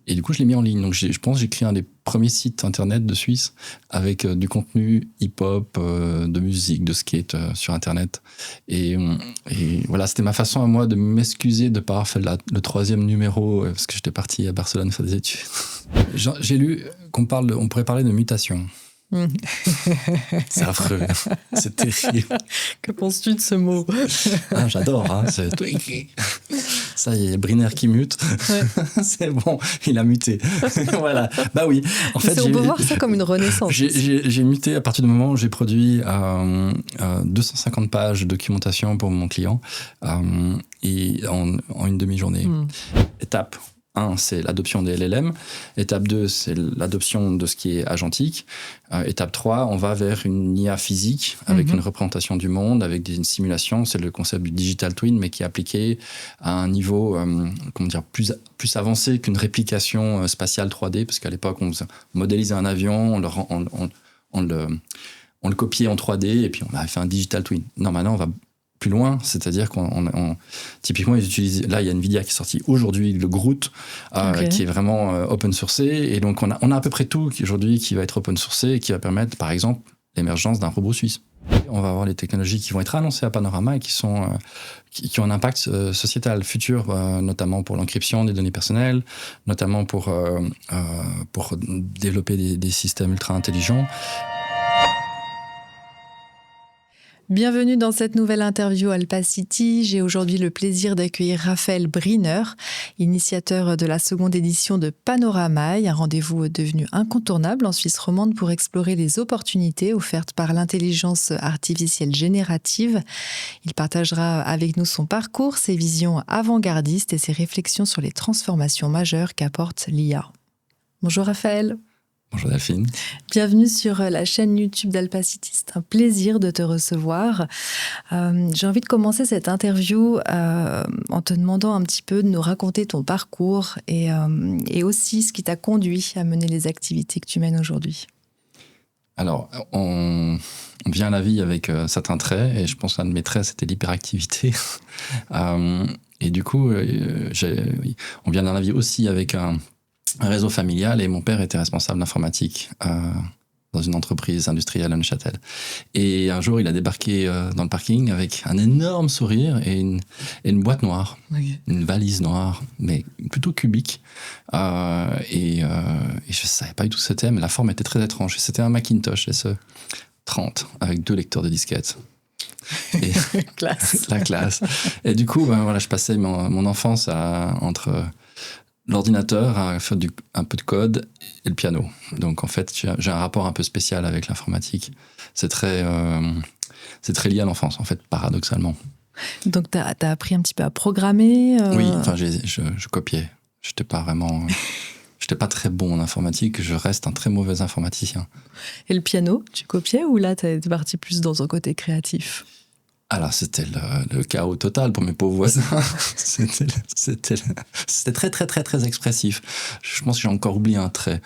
Et du coup, je l'ai mis en ligne. Donc, je pense que j'ai créé un des premiers sites internet de Suisse avec du contenu hip-hop, de musique, de skate sur internet. Et voilà, c'était ma façon à moi de m'excuser de ne pas avoir fait le 3e numéro parce que j'étais parti à Barcelone faire des études. J'ai lu on pourrait parler de mutation. C'est affreux, c'est terrible. Que penses-tu de ce mot? J'adore, hein, ça y est, Briner qui mute. Ouais. C'est bon, il a muté. Voilà, bah oui. En fait, on peut voir ça comme une renaissance. J'ai muté à partir du moment où j'ai produit 250 pages de documentation pour mon client et en une demi-journée. Étape 1, c'est l'adoption des LLM. Étape 2, c'est l'adoption de ce qui est agentique. Étape 3, on va vers une IA physique avec une représentation du monde, avec une simulation. C'est le concept du digital twin, mais qui est appliqué à un niveau plus avancé qu'une réplication spatiale 3D, parce qu'à l'époque, on modélisait un avion, on le copiait en 3D, et puis on avait fait un digital twin. Non, maintenant, on va plus loin, c'est-à-dire typiquement ils utilisent, là il y a Nvidia qui est sorti aujourd'hui, le Groot, qui est vraiment open sourcé, et donc on a à peu près tout aujourd'hui qui va être open sourcé et qui va permettre par exemple l'émergence d'un robot suisse. On va avoir les technologies qui vont être annoncées à Panorama et qui ont un impact sociétal futur, notamment pour l'encryption des données personnelles, notamment pour développer des systèmes ultra intelligents. Bienvenue dans cette nouvelle interview Alpacity. J'ai aujourd'hui le plaisir d'accueillir Raphaël Briner, initiateur de la seconde édition de Panoramaille, un rendez-vous devenu incontournable en Suisse romande pour explorer les opportunités offertes par l'intelligence artificielle générative. Il partagera avec nous son parcours, ses visions avant-gardistes et ses réflexions sur les transformations majeures qu'apporte l'IA. Bonjour Raphaël. Bonjour Delphine. Bienvenue sur la chaîne YouTube d'Alpacity. C'est un plaisir de te recevoir. J'ai envie de commencer cette interview en te demandant un petit peu de nous raconter ton parcours et aussi ce qui t'a conduit à mener les activités que tu mènes aujourd'hui. Alors, on vient à la vie avec certains traits, et je pense qu'un de mes traits, c'était l'hyperactivité. Et du coup, on vient dans la vie aussi avec un réseau familial, et mon père était responsable d'informatique dans une entreprise industrielle à Neuchâtel. Et un jour, il a débarqué dans le parking avec un énorme sourire et une boîte noire, une valise noire, mais plutôt cubique. Et je ne savais pas du tout ce que c'était, mais la forme était très étrange. C'était un Macintosh SE30 avec 2 lecteurs de disquettes. Et classe. La classe. Et du coup, je passais mon enfance entre l'ordinateur, à faire un peu de code, et le piano. Donc en fait, j'ai un rapport un peu spécial avec l'informatique. C'est très lié à l'enfance, en fait, paradoxalement. Donc t'as appris un petit peu à programmer Oui, enfin je copiais. J'étais pas très bon en informatique, je reste un très mauvais informaticien. Et le piano, tu copiais ou là t'es parti plus dans un côté créatif ? Alors, c'était le chaos total pour mes pauvres voisins. C'était très, très, très, très expressif. Je pense que j'ai encore oublié un trait.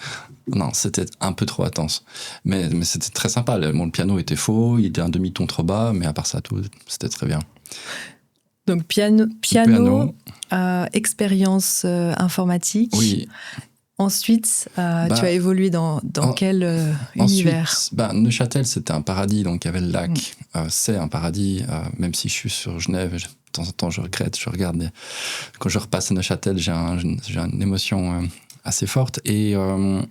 Non, c'était un peu trop intense. Mais c'était très sympa. Le piano était faux, il était un demi-ton trop bas, mais à part ça, tout, c'était très bien. Donc, piano expérience informatique. Oui. Ensuite, tu as évolué dans quel univers ? Neuchâtel, c'était un paradis, donc il y avait le lac. C'est un paradis, même si je suis sur Genève, de temps en temps je regrette, je regarde. Quand je repasse à Neuchâtel, j'ai une émotion assez forte. Et en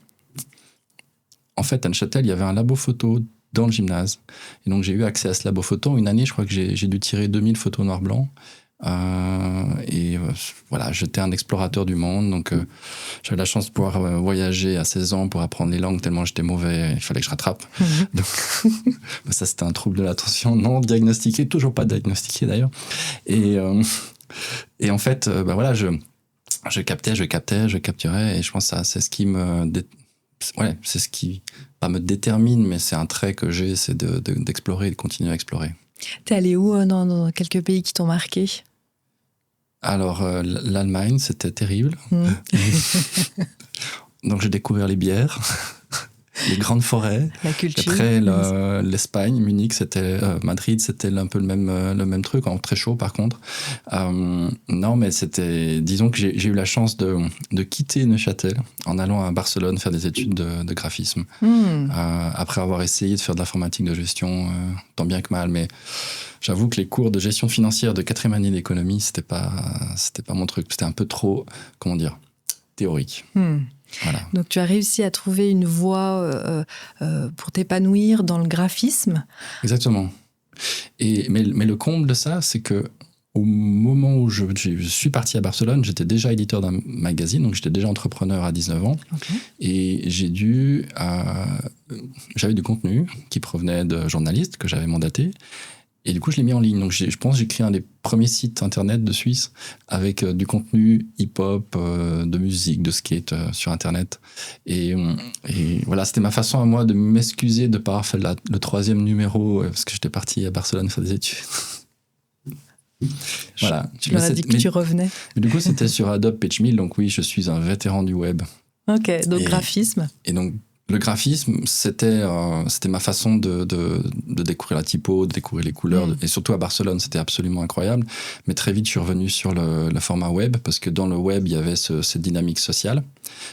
fait, à Neuchâtel, il y avait un labo photo dans le gymnase. Et donc j'ai eu accès à ce labo photo. Une année, je crois que j'ai dû tirer 2000 photos noir-blanc. Voilà, j'étais un explorateur du monde, donc j'avais la chance de pouvoir voyager à 16 ans pour apprendre les langues tellement j'étais mauvais, il fallait que je rattrape. Donc, ça c'était un trouble de l'attention non diagnostiqué, toujours pas diagnostiqué d'ailleurs. Et en fait, voilà, je capturais, et je pense que c'est ce qui c'est ce qui pas me détermine, mais c'est un trait que j'ai, c'est d'explorer et de continuer à explorer. T'es allé où dans quelques pays qui t'ont marqué ? Alors, l'Allemagne, c'était terrible. Donc, j'ai découvert les bières. les grandes forêts. La culture. Après, l'Espagne, Munich, Madrid, c'était un peu le même truc, très chaud par contre. Non, mais disons que j'ai eu la chance de quitter Neuchâtel en allant à Barcelone faire des études de graphisme. Après avoir essayé de faire de l'informatique de gestion, tant bien que mal, mais j'avoue que les cours de gestion financière de 4e année d'économie, c'était pas mon truc. C'était un peu trop, théorique. Voilà. Donc tu as réussi à trouver une voie pour t'épanouir dans le graphisme. Exactement. Mais le comble de ça, c'est que au moment où je suis parti à Barcelone, j'étais déjà éditeur d'un magazine, donc j'étais déjà entrepreneur à 19 ans. Okay. Et j'avais du contenu qui provenait de journalistes que j'avais mandatés. Et du coup, je l'ai mis en ligne. Donc, je pense que j'ai créé un des premiers sites internet de Suisse avec du contenu hip-hop, de musique, de skate sur internet. Et voilà, c'était ma façon à moi de m'excuser de ne pas avoir fait le 3e numéro parce que j'étais parti à Barcelone faire des études. Voilà. Tu leur as dit que tu revenais. Du coup, c'était sur Adobe PageMill. Donc oui, je suis un vétéran du web. Ok, donc graphisme. Et donc, le graphisme, c'était ma façon de découvrir la typo, de découvrir les couleurs. Et surtout à Barcelone, c'était absolument incroyable. Mais très vite, je suis revenu sur le format web, parce que dans le web, il y avait cette dynamique sociale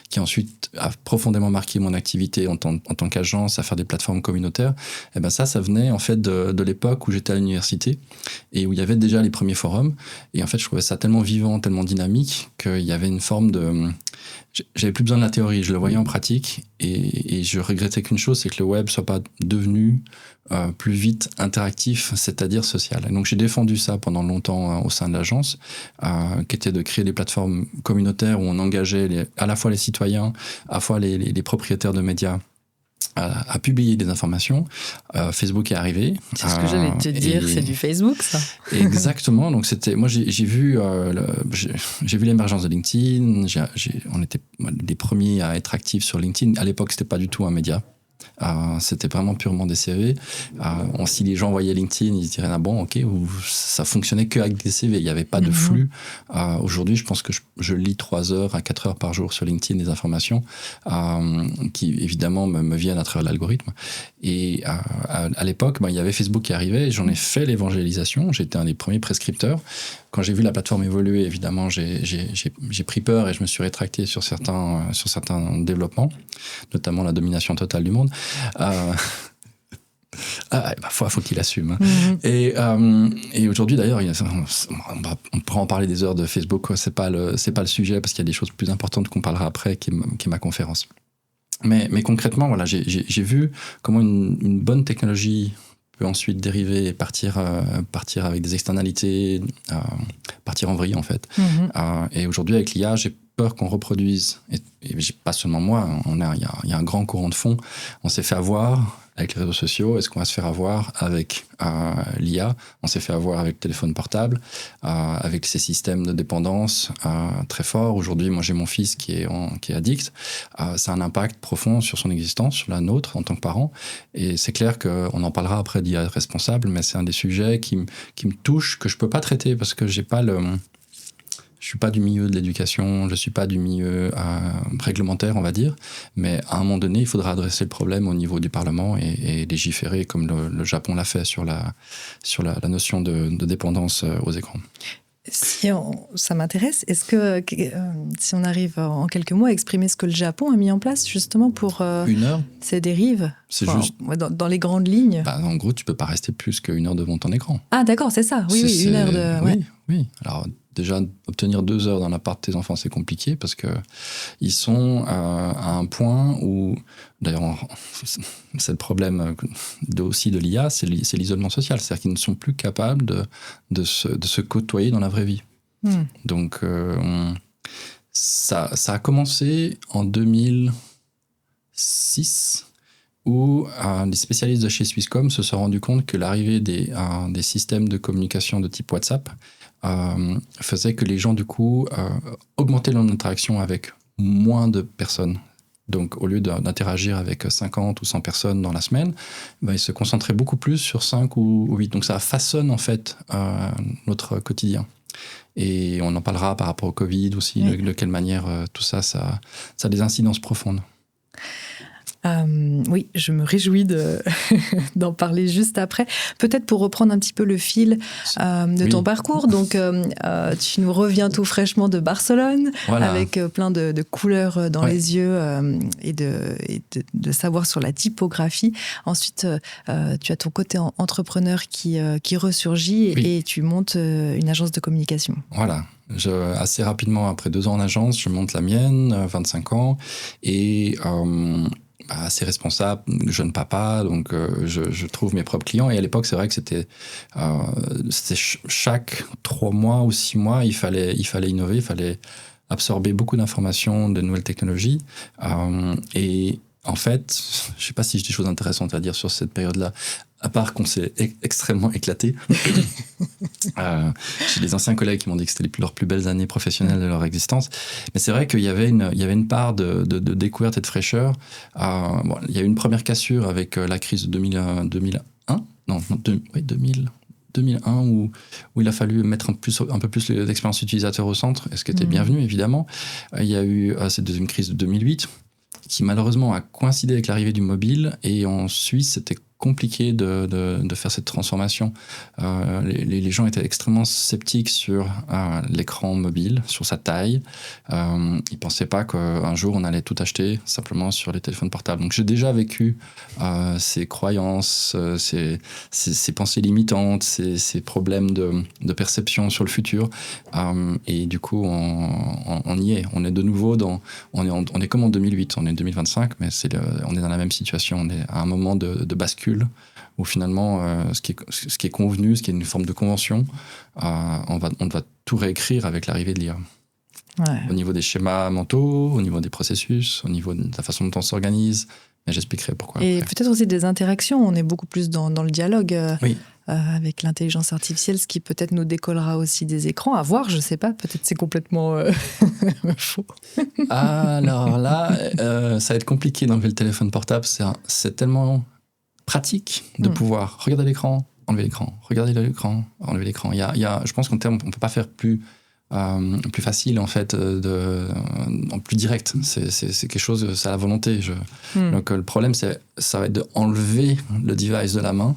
qui ensuite a profondément marqué mon activité en tant qu'agence à faire des plateformes communautaires. Et ben ça venait en fait de l'époque où j'étais à l'université et où il y avait déjà les premiers forums. Et en fait, je trouvais ça tellement vivant, tellement dynamique qu'il y avait une forme de... J'avais plus besoin de la théorie, je le voyais en pratique et je regrettais qu'une chose, c'est que le web soit pas devenu plus vite interactif, c'est-à-dire social. Et donc j'ai défendu ça pendant longtemps au sein de l'agence, qui était de créer des plateformes communautaires où on engageait à la fois les citoyens, à la fois les propriétaires de médias à publier des informations. Facebook est arrivé. C'est ce que j'allais te dire, c'est du Facebook, ça. Exactement. Donc moi j'ai vu l'émergence de LinkedIn. On était les premiers à être actifs sur LinkedIn. À l'époque, c'était pas du tout un média. C'était vraiment purement des CV. Si les gens voyaient LinkedIn, ils se diraient bon, ok, ça fonctionnait que avec des CV, il n'y avait pas de flux. Aujourd'hui, je pense que je lis 3 heures à 4 heures par jour sur LinkedIn des informations qui évidemment me viennent à travers l'algorithme. Et à l'époque, il y avait Facebook qui arrivait et j'en ai fait l'évangélisation. J'étais un des premiers prescripteurs. Quand j'ai vu la plateforme évoluer, évidemment, j'ai pris peur et je me suis rétracté sur certains développements, notamment la domination totale du monde. Faut qu'il assume. Et aujourd'hui, d'ailleurs, on pourra en parler des heures de Facebook. C'est pas le sujet parce qu'il y a des choses plus importantes qu'on parlera après, qui est ma conférence. Mais concrètement, voilà, j'ai vu comment une bonne technologie peut ensuite dériver et partir avec des externalités, partir en vrille en fait. Et aujourd'hui avec l'IA, j'ai peur qu'on reproduise, et pas seulement moi, il y a un grand courant de fond, on s'est fait avoir avec les réseaux sociaux, est-ce qu'on va se faire avoir avec l'IA? On s'est fait avoir avec le téléphone portable, avec ces systèmes de dépendance très forts. Aujourd'hui, moi j'ai mon fils qui est addict, ça a un impact profond sur son existence, sur la nôtre en tant que parent, et c'est clair qu'on en parlera après d'IA responsable, mais c'est un des sujets qui me touche, que je peux pas traiter parce que je suis pas du milieu de l'éducation, je suis pas du milieu réglementaire, on va dire, mais à un moment donné, il faudra adresser le problème au niveau du Parlement et légiférer comme le Japon l'a fait sur la notion de dépendance aux écrans. Ça m'intéresse. Est-ce que si on arrive en quelques mots à exprimer ce que le Japon a mis en place justement pour ces dérives, juste dans les grandes lignes. En gros, tu peux pas rester plus qu'1 heure devant ton écran. Ah d'accord, c'est ça. Oui, 1 heure de. Ouais. Oui. Alors déjà, obtenir 2 heures dans l'appart de tes enfants, c'est compliqué parce que ils sont à un point où, d'ailleurs, c'est le problème aussi de l'IA, c'est l'isolement social. C'est-à-dire qu'ils ne sont plus capables de se côtoyer dans la vraie vie. Donc, ça a commencé en 2006 où les spécialistes de chez Swisscom se sont rendus compte que l'arrivée des systèmes de communication de type WhatsApp faisait que les gens, du coup, augmentaient leur interaction avec moins de personnes. Donc, au lieu d'interagir avec 50 ou 100 personnes dans la semaine, ils se concentraient beaucoup plus sur 5 ou 8. Donc, ça façonne, en fait, notre quotidien. Et on en parlera par rapport au Covid aussi, de quelle manière tout ça a des incidences profondes. Oui, je me réjouis d'en parler juste après. Peut-être pour reprendre un petit peu le fil de ton parcours. Donc, tu nous reviens tout fraîchement de Barcelone, avec plein de couleurs dans les yeux et de savoir sur la typographie. Ensuite, tu as ton côté entrepreneur qui ressurgit et tu montes une agence de communication. Voilà. Assez rapidement, après 2 ans en agence, je monte la mienne, 25 ans, et assez responsable, jeune papa, donc je trouve mes propres clients. Et à l'époque, c'est vrai que c'était chaque 3 mois ou 6 mois, il fallait innover, il fallait absorber beaucoup d'informations, de nouvelles technologies. Et en fait, je ne sais pas si j'ai des choses intéressantes à dire sur cette période-là, à part qu'on s'est extrêmement éclaté. J'ai des anciens collègues qui m'ont dit que c'était leurs plus belles années professionnelles de leur existence. Mais c'est vrai qu'il y avait une part de découverte et de fraîcheur. Il y a eu une première cassure avec la crise de 2001. Non, 2001 où il a fallu mettre un peu plus l'expérience utilisateur au centre, ce qui était bienvenu évidemment. Il y a eu cette deuxième crise de 2008 qui malheureusement a coïncidé avec l'arrivée du mobile, et en Suisse c'était compliqué de faire cette transformation. Les gens étaient extrêmement sceptiques sur l'écran mobile, sur sa taille. Ils pensaient pas qu'un jour on allait tout acheter simplement sur les téléphones portables. Donc j'ai déjà vécu ces croyances, ces pensées limitantes, ces problèmes de perception sur le futur. Et du coup on y est. On est de nouveau on est comme en 2008, on est en 2025, mais on est dans la même situation. On est à un moment de bascule où finalement ce qui est convenu, ce qui est une forme de convention, on va tout réécrire avec l'arrivée de l'IA. Ouais. Au niveau des schémas mentaux, au niveau des processus, au niveau de la façon dont on s'organise. Mais j'expliquerai pourquoi. Et après. Peut-être aussi des interactions. On est beaucoup plus dans le dialogue avec l'intelligence artificielle, ce qui peut-être nous décollera aussi des écrans. À voir, je ne sais pas. Peut-être c'est complètement faux. Alors là, ça va être compliqué d'enlever le téléphone portable. C'est tellement pratique de pouvoir regarder l'écran, enlever l'écran, regarder l'écran, enlever l'écran. Je pense qu'en termes, on ne peut pas faire plus facile, en fait, plus direct. C'est quelque chose, c'est à la volonté. Donc le problème, ça va être d'enlever le device de la main.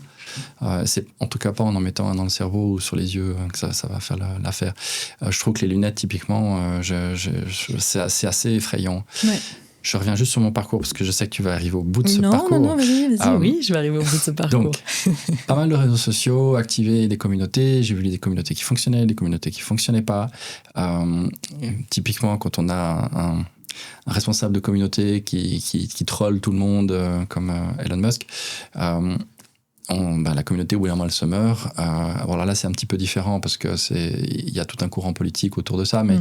C'est en tout cas pas en mettant un dans le cerveau ou sur les yeux que ça va faire l'affaire. Je trouve que les lunettes, typiquement, c'est assez effrayant. Ouais. Je reviens juste sur mon parcours parce que je sais que tu vas arriver au bout de ce parcours. Non, vas-y. Oui, je vais arriver au bout de ce parcours. Donc, pas mal de réseaux sociaux, activer des communautés. J'ai vu des communautés qui fonctionnaient, des communautés qui ne fonctionnaient pas. Typiquement, quand on a un responsable de communauté qui troll tout le monde, comme Elon Musk, la communauté, au bout d'un moment, elle se meurt. Alors là, c'est un petit peu différent parce qu'il y a tout un courant politique autour de ça. Mais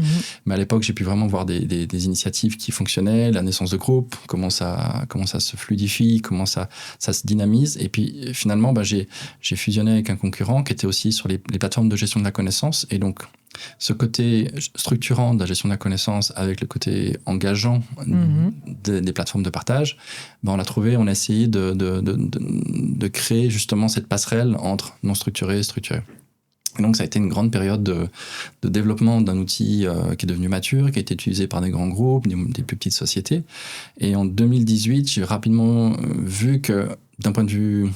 à l'époque, j'ai pu vraiment voir des initiatives qui fonctionnaient, la naissance de groupes, comment ça se fluidifie, comment ça se dynamise. Et puis, finalement, j'ai fusionné avec un concurrent qui était aussi sur les plateformes de gestion de la connaissance. Et donc, ce côté structurant de la gestion de la connaissance avec le côté engageant des plateformes de partage, on l'a trouvé, on a essayé de créer justement cette passerelle entre non structuré et structuré. Et donc ça a été une grande période de développement d'un outil qui est devenu mature, qui a été utilisé par des grands groupes, des plus petites sociétés. Et en 2018, j'ai rapidement vu que d'un point de vue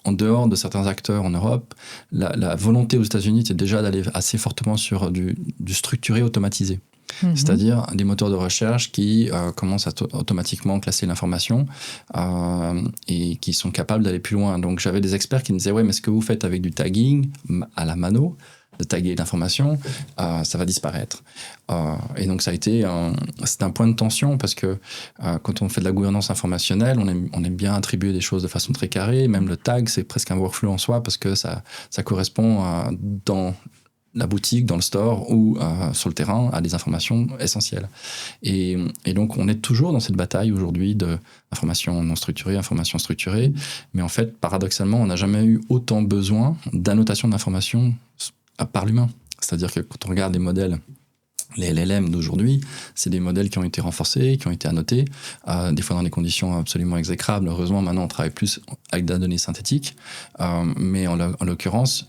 en dehors de certains acteurs en Europe, la volonté aux États-Unis était déjà d'aller assez fortement sur du structuré automatisé. C'est-à-dire des moteurs de recherche qui commencent à automatiquement classer l'information et qui sont capables d'aller plus loin. Donc j'avais des experts qui me disaient « Ouais, mais ce que vous faites avec du tagging à la mano, de taguer l'information, ça va disparaître. » Et donc ça a été c'est un point de tension parce que quand on fait de la gouvernance informationnelle, on aime bien attribuer des choses de façon très carrée. Même le tag, c'est presque un workflow en soi parce que ça correspond dans la boutique, dans le store ou sur le terrain à des informations essentielles. Et donc on est toujours dans cette bataille aujourd'hui de information non structurée, information structurée. Mais en fait, paradoxalement, on n'a jamais eu autant besoin d'annotation d'informations par l'humain. C'est-à-dire que quand on regarde les modèles, les LLM d'aujourd'hui, c'est des modèles qui ont été renforcés, qui ont été annotés, des fois dans des conditions absolument exécrables. Heureusement, maintenant, on travaille plus avec de la donnée synthétique. Mais en l'occurrence,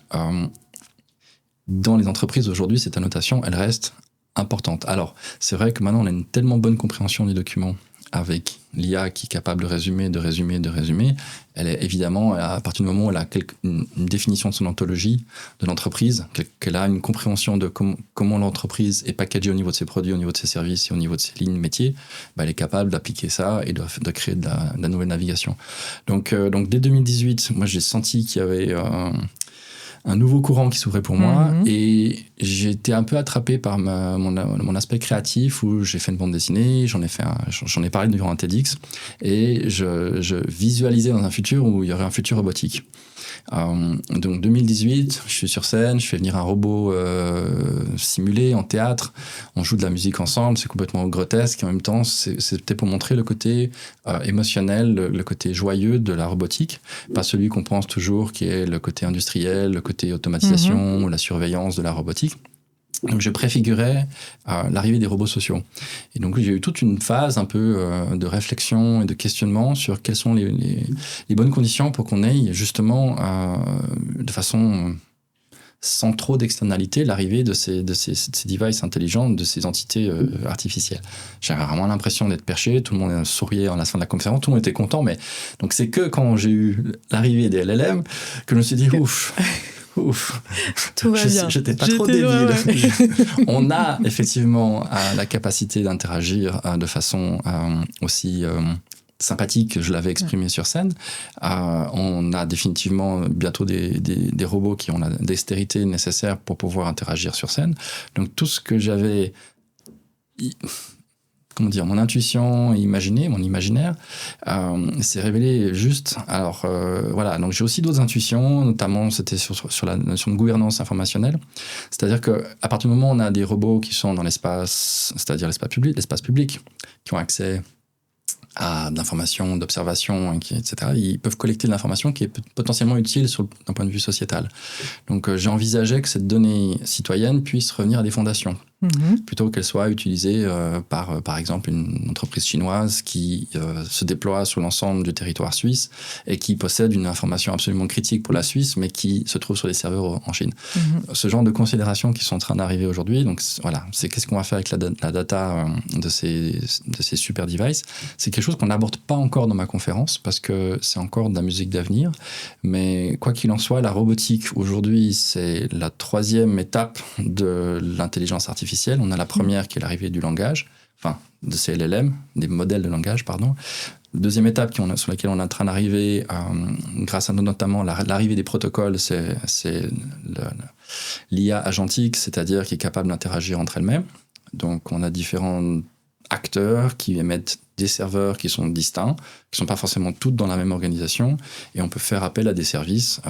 dans les entreprises aujourd'hui, cette annotation, elle reste importante. Alors, c'est vrai que maintenant, on a une tellement bonne compréhension du document avec l'IA qui est capable de résumer. Elle est évidemment, à partir du moment où elle a une définition de son ontologie, de l'entreprise, qu'elle a une compréhension de comment l'entreprise est packagée au niveau de ses produits, au niveau de ses services et au niveau de ses lignes métiers, elle est capable d'appliquer ça et de créer de la nouvelle navigation. Donc, dès 2018, moi, j'ai senti qu'il y avait un nouveau courant qui s'ouvrait pour moi, et j'ai été un peu attrapé par mon aspect créatif, où j'ai fait une bande dessinée, j'en ai parlé durant un TEDx, et je visualisais dans un futur où il y aurait un futur robotique. Donc 2018, je suis sur scène, je fais venir un robot simulé en théâtre, on joue de la musique ensemble, c'est complètement grotesque, et en même temps c'était pour montrer le côté émotionnel, le côté joyeux de la robotique, pas celui qu'on pense toujours qui est le côté industriel, le côté automatisation ou la surveillance de la robotique. Donc je préfigurais l'arrivée des robots sociaux. Et donc j'ai eu toute une phase un peu de réflexion et de questionnement sur quelles sont les bonnes conditions pour qu'on ait justement de façon sans trop d'externalité l'arrivée de ces devices intelligents, de ces entités artificielles. J'avais vraiment l'impression d'être perché, tout le monde souriait à la fin de la conférence, tout le monde était content, mais donc c'est que quand j'ai eu l'arrivée des LLM que je me suis dit ouf. Tout va bien. J'étais pas trop débile. Ouais. On a effectivement la capacité d'interagir de façon aussi sympathique, je l'avais exprimé sur scène. On a définitivement bientôt des robots qui ont la dextérité nécessaire pour pouvoir interagir sur scène. Donc tout ce que j'avais... mon intuition mon imaginaire s'est révélé juste. Alors voilà, donc j'ai aussi d'autres intuitions, notamment c'était sur la notion de gouvernance informationnelle. C'est-à-dire qu'à partir du moment où on a des robots qui sont dans l'espace, c'est-à-dire l'espace public, qui ont accès à de l'information, d'observation, etc., ils peuvent collecter de l'information qui est potentiellement utile d'un point de vue sociétal. Donc j'ai envisagé que cette donnée citoyenne puisse revenir à des fondations, plutôt qu'elle soit utilisée par exemple, une entreprise chinoise qui se déploie sur l'ensemble du territoire suisse et qui possède une information absolument critique pour la Suisse, mais qui se trouve sur les serveurs en Chine. Ce genre de considérations qui sont en train d'arriver aujourd'hui, donc voilà, c'est qu'est-ce qu'on va faire avec la data de ces super devices. C'est quelque chose qu'on n'aborde pas encore dans ma conférence, parce que c'est encore de la musique d'avenir, mais quoi qu'il en soit, la robotique aujourd'hui, c'est la 3e étape de l'intelligence artificielle. On a la première qui est l'arrivée du langage, enfin de ces LLM, des modèles de langage, pardon. La 2e étape sur laquelle on est en train d'arriver, grâce à notamment l'arrivée des protocoles, c'est l'IA agentique, c'est-à-dire qui est capable d'interagir entre elles-mêmes. Donc on a différents acteurs qui émettent des serveurs qui sont distincts, qui ne sont pas forcément toutes dans la même organisation, et on peut faire appel à des services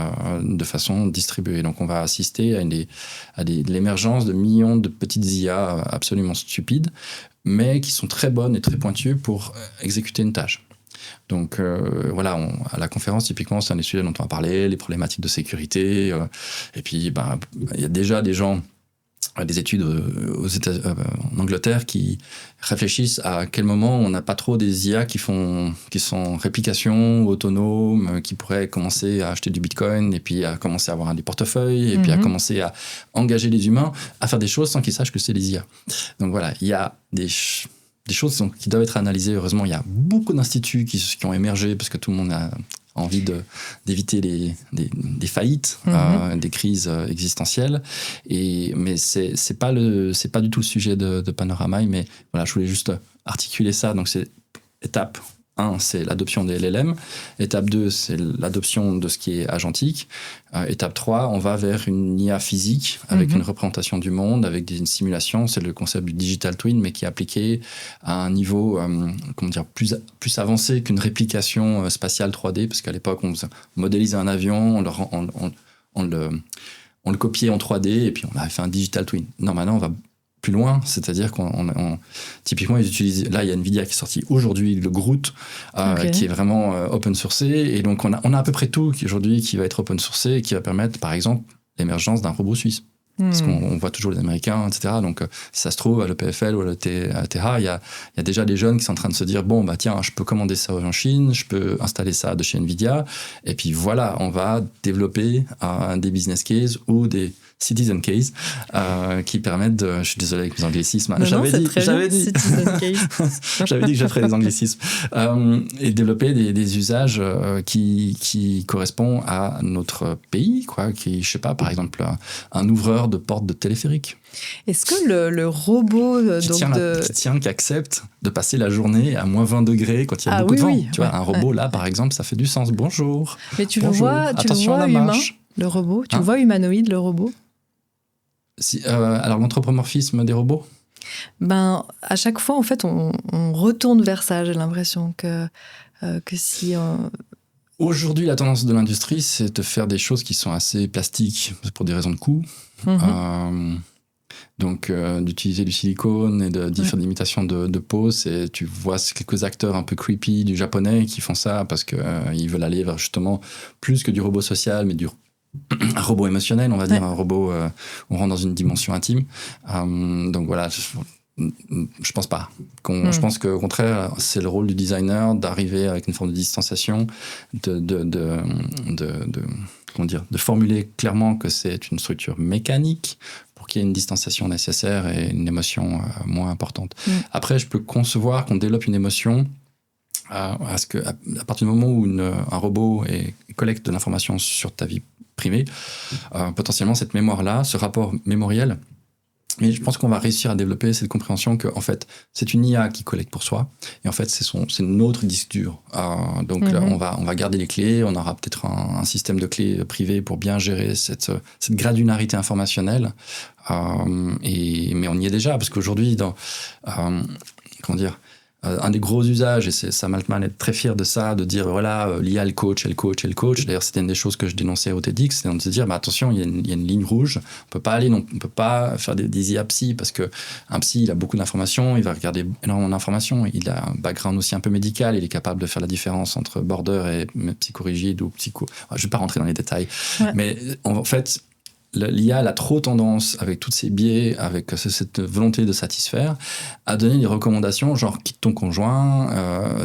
de façon distribuée. Donc on va assister à l'émergence de millions de petites IA absolument stupides, mais qui sont très bonnes et très pointues pour exécuter une tâche. Donc voilà, à la conférence, typiquement, c'est un des sujets dont on va parler, les problématiques de sécurité, et puis il y a déjà des gens, des études en Angleterre qui réfléchissent à quel moment on n'a pas trop des IA qui sont réplication, autonomes, qui pourraient commencer à acheter du Bitcoin et puis à commencer à avoir des portefeuilles et puis à commencer à engager les humains à faire des choses sans qu'ils sachent que c'est des IA. Donc voilà, il y a des choses qui doivent être analysées. Heureusement, il y a beaucoup d'instituts qui ont émergé parce que tout le monde a envie d'éviter des faillites, des crises existentielles. Mais c'est pas du tout le sujet de Panoramaï, mais voilà, je voulais juste articuler ça. Donc c'est étape 1, c'est l'adoption des LLM. Étape 2, c'est l'adoption de ce qui est agentique. Étape 3, on va vers une IA physique avec une représentation du monde, avec une simulation. C'est le concept du digital twin, mais qui est appliqué à un niveau plus avancé qu'une réplication spatiale 3D, parce qu'à l'époque, on modélisait un avion, on le copiait en 3D, et puis on avait fait un digital twin. Non, maintenant, on va plus loin, c'est-à-dire typiquement ils utilisent, là il y a Nvidia qui est sorti aujourd'hui, le Groot, qui est vraiment open sourcé, et donc on a à peu près tout aujourd'hui qui va être open sourcé et qui va permettre par exemple l'émergence d'un robot suisse. Parce qu'on voit toujours les Américains, etc. Donc, si ça se trouve, à l'EPFL ou à l'ETH, il y a déjà des jeunes qui sont en train de se dire, bon, tiens, je peux commander ça en Chine, je peux installer ça de chez Nvidia, et puis voilà, on va développer des business cases ou des Citizen Case, qui permettent de... Je suis désolé avec mes anglicismes. J'avais dit Citizen Case. J'avais dit que je ferais des anglicismes. Et développer des usages qui correspondent à notre pays, quoi. Qui, je sais pas, par exemple, un ouvreur de porte de téléphérique. Est-ce que le robot qui accepte de passer la journée à moins 20 degrés quand il y a beaucoup de vent. Tu vois, un robot, là, par exemple, ça fait du sens. Bonjour. Mais tu le vois humain, le robot? Tu le vois humanoïde, le robot? Alors, l'anthropomorphisme des robots? À chaque fois, en fait, on retourne vers ça. J'ai l'impression que si... Aujourd'hui, la tendance de l'industrie, c'est de faire des choses qui sont assez plastiques pour des raisons de coût. Donc, d'utiliser du silicone et de faire des imitations de peau, tu vois quelques acteurs un peu creepy du japonais qui font ça parce qu'ils veulent aller vers justement plus que du robot social, mais un robot émotionnel, on va dire, un robot, on rentre dans une dimension intime. Donc voilà, je pense pas. Je pense qu'au contraire, c'est le rôle du designer d'arriver avec une forme de distanciation, de formuler clairement que c'est une structure mécanique pour qu'il y ait une distanciation nécessaire et une émotion moins importante. Après, je peux concevoir qu'on développe une émotion à partir du moment où un robot collecte de l'information sur ta vie privée, potentiellement cette mémoire-là, ce rapport mémoriel. Mais je pense qu'on va réussir à développer cette compréhension que, en fait, c'est une IA qui collecte pour soi. Et en fait, c'est notre disque dur. Donc, là, on va garder les clés. On aura peut-être un système de clés privé pour bien gérer cette granularité informationnelle. Mais on y est déjà, parce qu'aujourd'hui, un des gros usages, et Sam Altman est très fier de ça, de dire, voilà, l'IA, elle coach. D'ailleurs, c'était une des choses que je dénonçais au TEDx, c'est de se dire, attention, il y a une ligne rouge. On peut pas faire des IA psy, parce qu'un psy, il a beaucoup d'informations, il va regarder énormément d'informations, il a un background aussi un peu médical, il est capable de faire la différence entre border et psychorigide ou psycho... Je vais pas rentrer dans les détails, mais en fait... L'IA elle a trop tendance, avec tous ces biais, avec cette volonté de satisfaire, à donner des recommandations, genre quitte ton conjoint,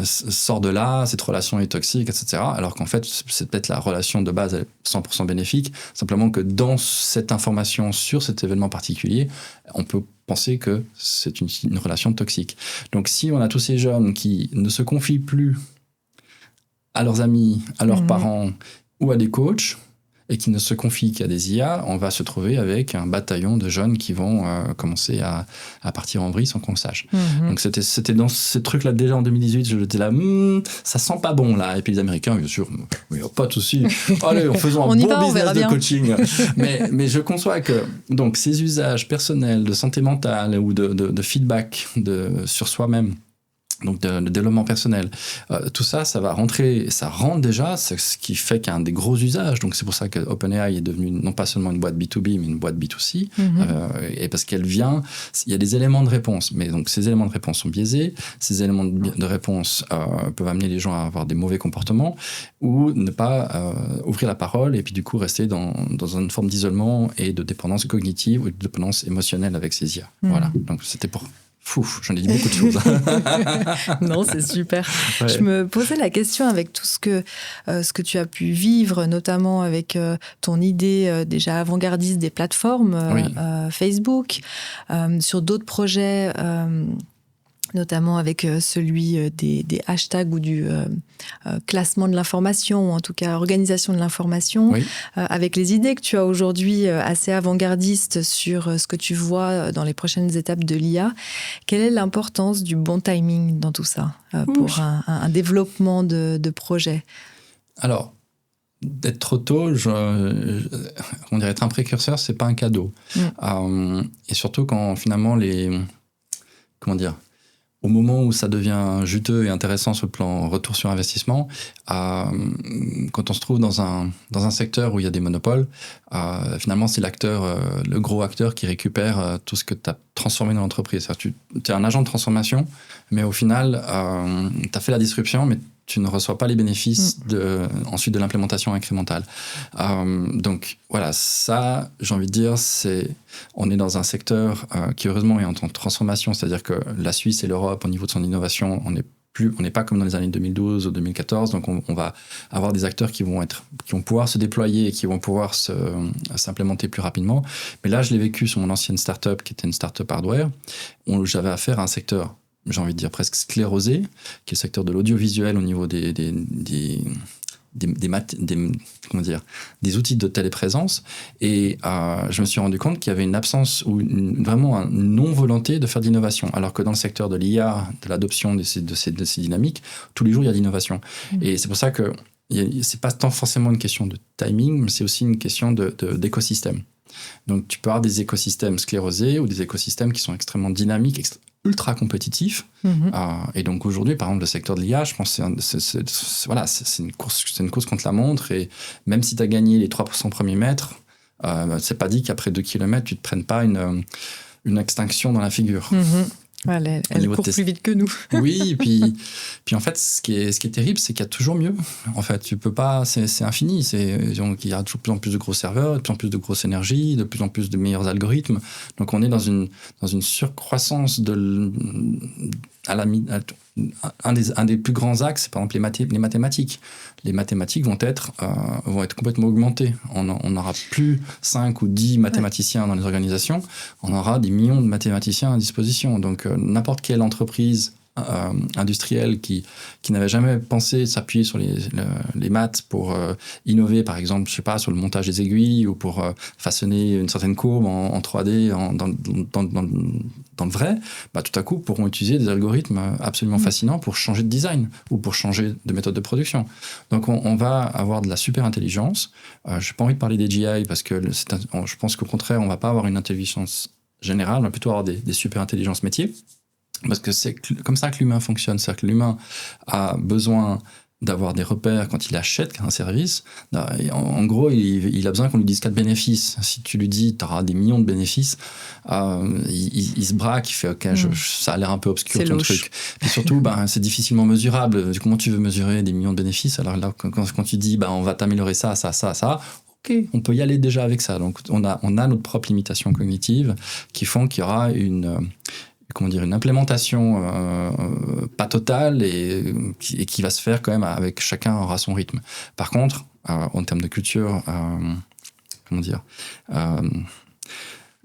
sors de là, cette relation est toxique, etc. Alors qu'en fait, c'est peut-être la relation de base 100% bénéfique, simplement que dans cette information sur cet événement particulier, on peut penser que c'est une relation toxique. Donc si on a tous ces jeunes qui ne se confient plus à leurs amis, à leurs parents ou à des coachs, et qui ne se confient qu'à des IA, on va se trouver avec un bataillon de jeunes qui vont commencer à partir en vrille sans qu'on le sache. Donc c'était dans ce truc-là déjà en 2018, j'étais là, ça sent pas bon là. Et puis les Américains, bien sûr, pas de souci. Allez, faisons un bon business de coaching. mais je conçois que donc ces usages personnels de santé mentale ou de feedback sur soi-même, donc de développement personnel, tout ça, ça va rentrer, ça rentre déjà, c'est ce qui fait qu'il y a un des gros usages. Donc c'est pour ça que OpenAI est devenu non pas seulement une boîte B2B, mais une boîte B2C, et parce qu'elle vient, il y a des éléments de réponse, mais donc ces éléments de réponse sont biaisés, ces éléments de réponse peuvent amener les gens à avoir des mauvais comportements, ou ne pas ouvrir la parole, et puis du coup rester dans une forme d'isolement et de dépendance cognitive ou de dépendance émotionnelle avec ces IA. Voilà, donc c'était pour... j'en ai dit beaucoup de choses. Non, c'est super. Ouais. Je me posais la question avec tout ce que tu as pu vivre, notamment avec ton idée déjà avant-gardiste des plateformes, Facebook, sur d'autres projets, notamment avec celui des hashtags ou du classement de l'information, ou en tout cas organisation de l'information, avec les idées que tu as aujourd'hui assez avant-gardistes sur ce que tu vois dans les prochaines étapes de l'IA. Quelle est l'importance du bon timing dans tout ça pour un développement de projet? Alors, d'être trop tôt, on dirait être un précurseur, c'est pas un cadeau. Et surtout quand finalement au moment où ça devient juteux et intéressant sur le plan retour sur investissement, quand on se trouve dans un secteur où il y a des monopoles, finalement c'est le gros acteur qui récupère tout ce que tu as transformé dans l'entreprise. Tu es un agent de transformation, mais au final, tu as fait la disruption, mais tu ne reçois pas les bénéfices ensuite de l'implémentation incrémentale. Donc voilà, ça, j'ai envie de dire, on est dans un secteur qui heureusement est en transformation, c'est-à-dire que la Suisse et l'Europe, au niveau de son innovation, on est on n'est pas comme dans les années 2012 ou 2014, donc on va avoir des acteurs qui vont pouvoir se déployer et qui vont pouvoir s'implémenter plus rapidement. Mais là, je l'ai vécu sur mon ancienne startup, qui était une startup hardware, où j'avais affaire à un secteur, j'ai envie de dire presque sclérosé, qui est le secteur de l'audiovisuel au niveau des outils de téléprésence, et je me suis rendu compte qu'il y avait une absence ou vraiment une non-volonté de faire d'innovation, alors que dans le secteur de l'IA, de l'adoption de ces dynamiques, tous les jours il y a de l'innovation. Et c'est pour ça que c'est pas tant forcément une question de timing, mais c'est aussi une question d'écosystème. Donc tu peux avoir des écosystèmes sclérosés ou des écosystèmes qui sont extrêmement dynamiques, ultra compétitifs. Et donc aujourd'hui, par exemple, le secteur de l'IA, je pense que c'est une course contre la montre. Et même si tu as gagné les 3% premiers mètres, c'est pas dit qu'après 2 km, tu te prennes pas une extinction dans la figure. Elle court plus vite que nous. Oui, puis en fait, ce qui est terrible, c'est qu'il y a toujours mieux. En fait, tu peux pas, c'est infini. Donc, il y a toujours de plus en plus de gros serveurs, de plus en plus de grosses énergies, de plus en plus de meilleurs algorithmes. Donc, on est dans une surcroissance un des plus grands axes, c'est par exemple les mathématiques. Les mathématiques vont être complètement augmentées. On n'aura plus 5 ou 10 mathématiciens dans les organisations, on aura des millions de mathématiciens à disposition. Donc n'importe quelle entreprise industrielle qui n'avait jamais pensé s'appuyer sur les maths pour innover, par exemple, je sais pas, sur le montage des aiguilles ou pour façonner une certaine courbe en 3D dans le vrai, tout à coup pourront utiliser des algorithmes absolument fascinants pour changer de design ou pour changer de méthode de production. Donc on va avoir de la super intelligence. Je n'ai pas envie de parler des GI parce que je pense qu'au contraire, on ne va pas avoir une intelligence générale, on va plutôt avoir des super intelligences métiers. Parce que c'est comme ça que l'humain fonctionne. C'est-à-dire que l'humain a besoin d'avoir des repères quand il achète un service. En gros, il a besoin qu'on lui dise 4 bénéfices. Si tu lui dis tu auras des millions de bénéfices, il se braque, il fait ok, ça a l'air un peu obscur ton truc. Puis surtout, c'est difficilement mesurable. Comment tu veux mesurer des millions de bénéfices? Alors là, quand tu dis on va t'améliorer ça, ok, on peut y aller déjà avec ça. Donc on a notre propre limitation cognitive qui font qu'il y aura une implémentation pas totale et qui va se faire quand même avec chacun aura son rythme. Par contre, en termes de culture,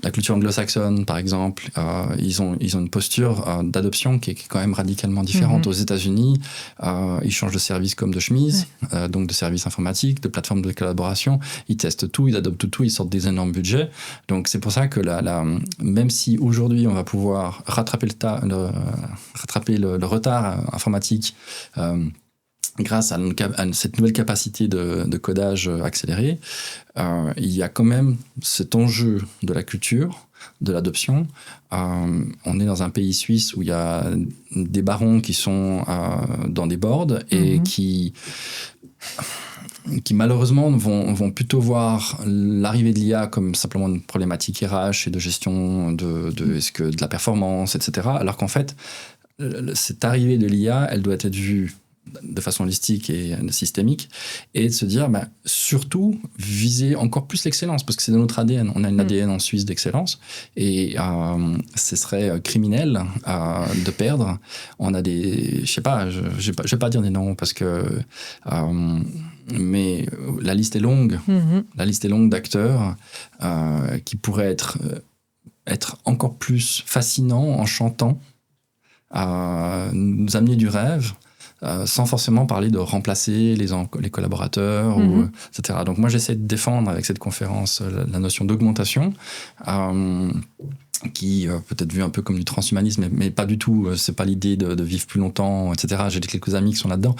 la culture anglo-saxonne, par exemple, ils ont une posture d'adoption qui est quand même radicalement différente. Aux États-Unis, ils changent de service comme de chemise, donc de service informatique, de plateforme de collaboration. Ils testent tout, ils adoptent tout, ils sortent des énormes budgets. Donc c'est pour ça que même si aujourd'hui on va pouvoir rattraper le retard informatique grâce à cette nouvelle capacité de codage accéléré, il y a quand même cet enjeu de la culture, de l'adoption. On est dans un pays suisse où il y a des barons qui sont dans des boards et qui malheureusement vont plutôt voir l'arrivée de l'IA comme simplement une problématique RH et de gestion de la performance, etc. Alors qu'en fait, cette arrivée de l'IA, elle doit être vue de façon holistique et systémique, et de se dire surtout viser encore plus l'excellence, parce que c'est dans notre ADN. On a une ADN en Suisse d'excellence, et ce serait criminel de perdre. On a des... Je sais pas, je vais pas dire des noms, parce que... mais la liste est longue. La liste est longue d'acteurs qui pourraient être encore plus fascinants en chantant, nous amener du rêve, sans forcément parler de remplacer les collaborateurs, etc. Donc moi, j'essaie de défendre avec cette conférence la notion d'augmentation, qui peut être vue un peu comme du transhumanisme, mais pas du tout. C'est pas l'idée de vivre plus longtemps, etc. J'ai quelques amis qui sont là-dedans.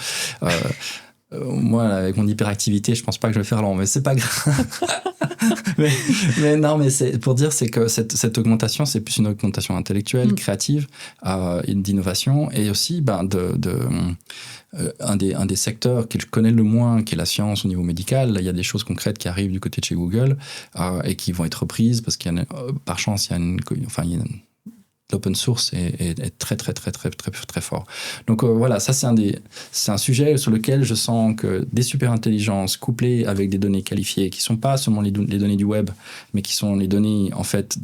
Moi, avec mon hyperactivité, je pense pas que je vais faire long, mais c'est pas grave. mais non, mais c'est pour dire, c'est que cette augmentation, c'est plus une augmentation intellectuelle, créative, d'innovation, et aussi un des secteurs que je connais le moins, qui est la science au niveau médical. Là, il y a des choses concrètes qui arrivent du côté de chez Google et qui vont être reprises parce qu'il y a par chance, l'open source est très, très, très, très, très, très fort. Donc voilà, ça c'est un sujet sur lequel je sens que des super intelligences couplées avec des données qualifiées, qui ne sont pas seulement les données du web, mais qui sont les données en fait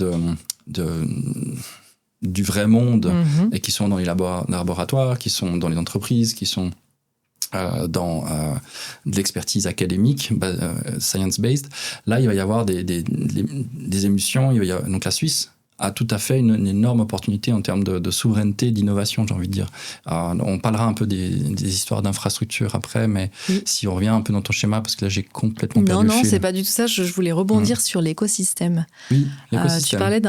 du vrai monde et qui sont dans les laboratoires, qui sont dans les entreprises, qui sont dans de l'expertise académique, science-based. Là, il va y avoir des émissions. Donc la Suisse a tout à fait une énorme opportunité en termes de souveraineté, d'innovation, j'ai envie de dire. On parlera un peu des histoires d'infrastructures après, mais si on revient un peu dans ton schéma, parce que là, j'ai complètement perdu le fil. Non, c'est pas du tout ça. Je voulais rebondir sur l'écosystème. Oui, l'écosystème. Tu parlais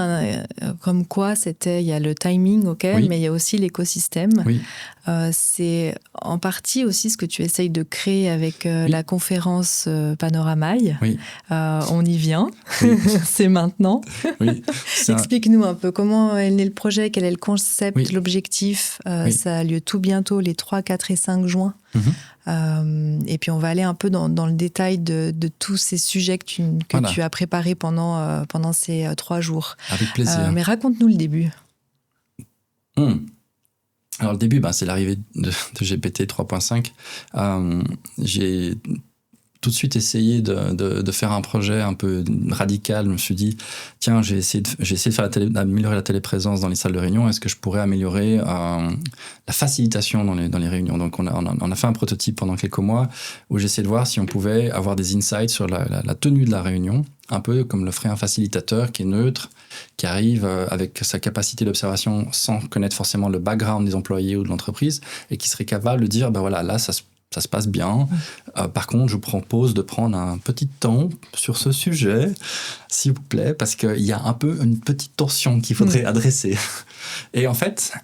comme quoi il y a le timing, mais il y a aussi l'écosystème. Oui. C'est en partie aussi ce que tu essayes de créer avec la conférence Panoramaille. Oui. On y vient. Oui. C'est maintenant. Oui. Explique-nous un peu comment est né le projet, quel est le concept, l'objectif. Ça a lieu tout bientôt, les 3, 4 et 5 juin. Et puis on va aller un peu dans le détail de tous ces sujets que tu as préparés pendant ces 3 jours. Avec plaisir. Mais raconte-nous le début. Alors le début, c'est l'arrivée de GPT 3.5. J'ai tout de suite essayé de faire un projet un peu radical. Je me suis dit, tiens, j'ai essayé de d'améliorer la téléprésence dans les salles de réunion. Est-ce que je pourrais améliorer la facilitation dans les réunions? Donc on a fait un prototype pendant quelques mois où j'ai essayé de voir si on pouvait avoir des insights sur la tenue de la réunion, un peu comme le ferait un facilitateur qui est neutre, qui arrive avec sa capacité d'observation sans connaître forcément le background des employés ou de l'entreprise et qui serait capable de dire, là, ça se passe bien. Par contre, je vous propose de prendre un petit temps sur ce sujet, s'il vous plaît, parce qu'il y a un peu une petite tension qu'il faudrait adresser. Et en fait,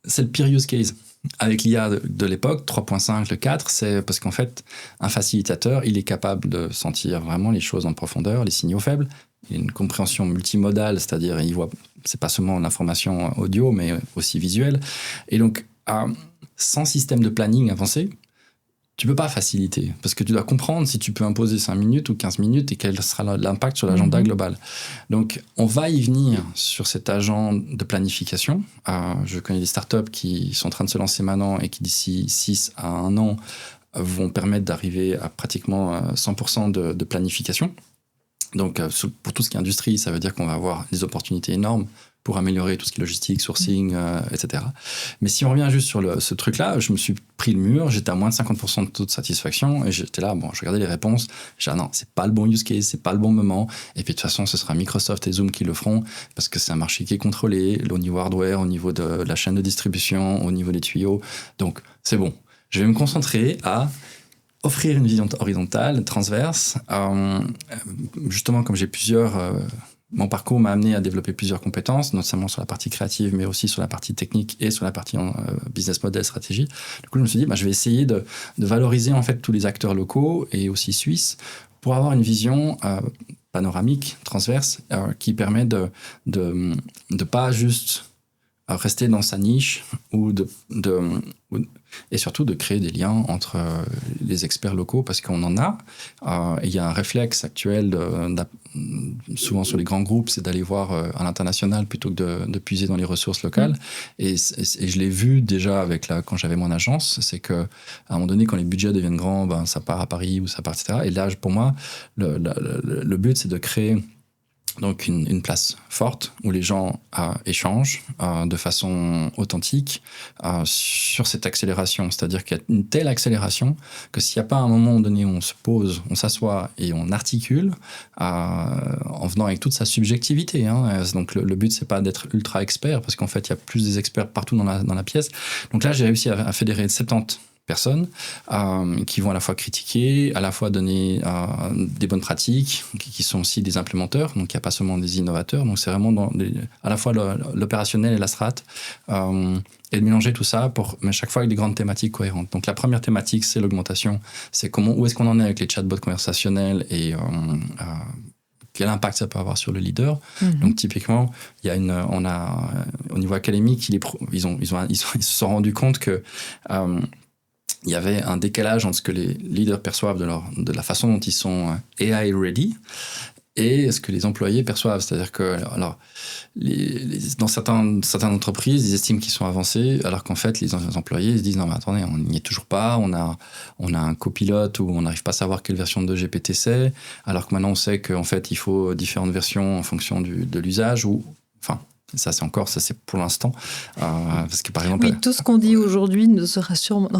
c'est le pire use case. Avec l'IA de l'époque, 3.5, le 4, c'est parce qu'en fait, un facilitateur, il est capable de sentir vraiment les choses en profondeur, les signaux faibles. Il y a une compréhension multimodale, c'est-à-dire il voit, c'est pas seulement l'information audio, mais aussi visuelle. Et donc, sans système de planning avancé, tu peux pas faciliter, parce que tu dois comprendre si tu peux imposer 5 minutes ou 15 minutes et quel sera l'impact sur l'agenda global. Donc, on va y venir sur cet agent de planification. Je connais des startups qui sont en train de se lancer maintenant et qui, d'ici 6 à 1 an, vont permettre d'arriver à pratiquement 100% de planification. Donc, pour tout ce qui est industrie, ça veut dire qu'on va avoir des opportunités énormes pour améliorer tout ce qui est logistique, sourcing, etc. Mais si on revient juste sur ce truc-là, je me suis pris le mur, j'étais à moins de 50% de taux de satisfaction, et j'étais là, je regardais les réponses, j'ai dit, non, c'est pas le bon use case, c'est pas le bon moment, et puis de toute façon, ce sera Microsoft et Zoom qui le feront, parce que c'est un marché qui est contrôlé, au niveau hardware, au niveau de la chaîne de distribution, au niveau des tuyaux, donc c'est bon. Je vais me concentrer à offrir une vision horizontale, transverse, justement comme j'ai mon parcours m'a amené à développer plusieurs compétences, notamment sur la partie créative, mais aussi sur la partie technique et sur la partie business model, stratégie. Du coup, je me suis dit, je vais essayer de valoriser en fait tous les acteurs locaux et aussi suisses pour avoir une vision panoramique, transverse, qui permet de pas juste rester dans sa niche et surtout de créer des liens entre les experts locaux, parce qu'on en a. Il y a un réflexe actuel, souvent sur les grands groupes, c'est d'aller voir à l'international plutôt que de puiser dans les ressources locales. Et je l'ai vu déjà quand j'avais mon agence, c'est qu'à un moment donné, quand les budgets deviennent grands, ça part à Paris ou ça part, etc. Et là, pour moi, le but, c'est de créer donc une place forte où les gens échangent de façon authentique sur cette accélération. C'est-à-dire qu'il y a une telle accélération que s'il n'y a pas un moment donné où on se pose, on s'assoit et on articule en venant avec toute sa subjectivité. Donc le but, c'est pas d'être ultra expert, parce qu'en fait, il y a plus des experts partout dans la pièce. Donc là, j'ai réussi à fédérer 70 personnes qui vont à la fois critiquer, à la fois donner des bonnes pratiques, qui sont aussi des implémenteurs, donc il n'y a pas seulement des innovateurs, donc c'est vraiment à la fois l'opérationnel et la strat, et de mélanger tout ça, mais chaque fois avec des grandes thématiques cohérentes. Donc la première thématique, c'est l'augmentation, c'est où est-ce qu'on en est avec les chatbots conversationnels et quel impact ça peut avoir sur le leader. Donc typiquement, au niveau académique, ils se sont rendus compte que il y avait un décalage entre ce que les leaders perçoivent de la façon dont ils sont AI ready et ce que les employés perçoivent. C'est-à-dire que dans certaines entreprises, ils estiment qu'ils sont avancés, alors qu'en fait, les employés se disent « Non, mais attendez, on n'y est toujours pas, on a un copilote où on n'arrive pas à savoir quelle version de GPT c'est, alors que maintenant on sait qu'en fait, il faut différentes versions en fonction de l'usage. » Ça, c'est pour l'instant. Parce que, par exemple... Oui, tout ce qu'on dit aujourd'hui ne sera sûrement...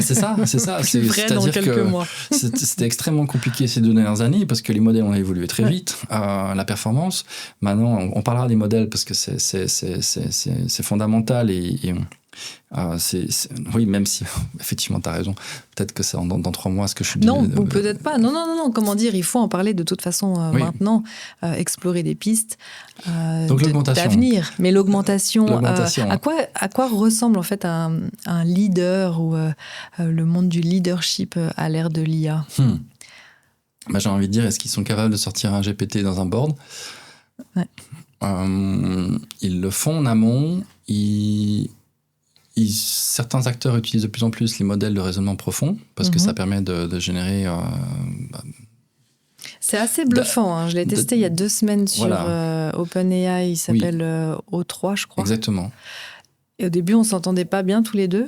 c'est ça. C'est vrai dans quelques mois. C'était extrêmement compliqué ces 2 dernières années parce que les modèles ont évolué très vite. La performance, maintenant, on parlera des modèles parce que c'est fondamental oui, même si effectivement tu as raison, peut-être que c'est dans 3 mois ce que je suis non, ou peut-être pas, non, comment dire, il faut en parler de toute façon maintenant, explorer des pistes donc l'augmentation d'avenir, mais l'augmentation à quoi ressemble en fait un leader ou le monde du leadership à l'ère de l'IA? J'ai envie de dire, est-ce qu'ils sont capables de sortir un GPT dans un board? Ils le font en amont. Certains acteurs utilisent de plus en plus les modèles de raisonnement profond parce que ça permet de générer... c'est assez bluffant. Je l'ai testé il y a 2 semaines sur OpenAI. Il s'appelle O3, je crois. Exactement. Et au début, on ne s'entendait pas bien tous les deux.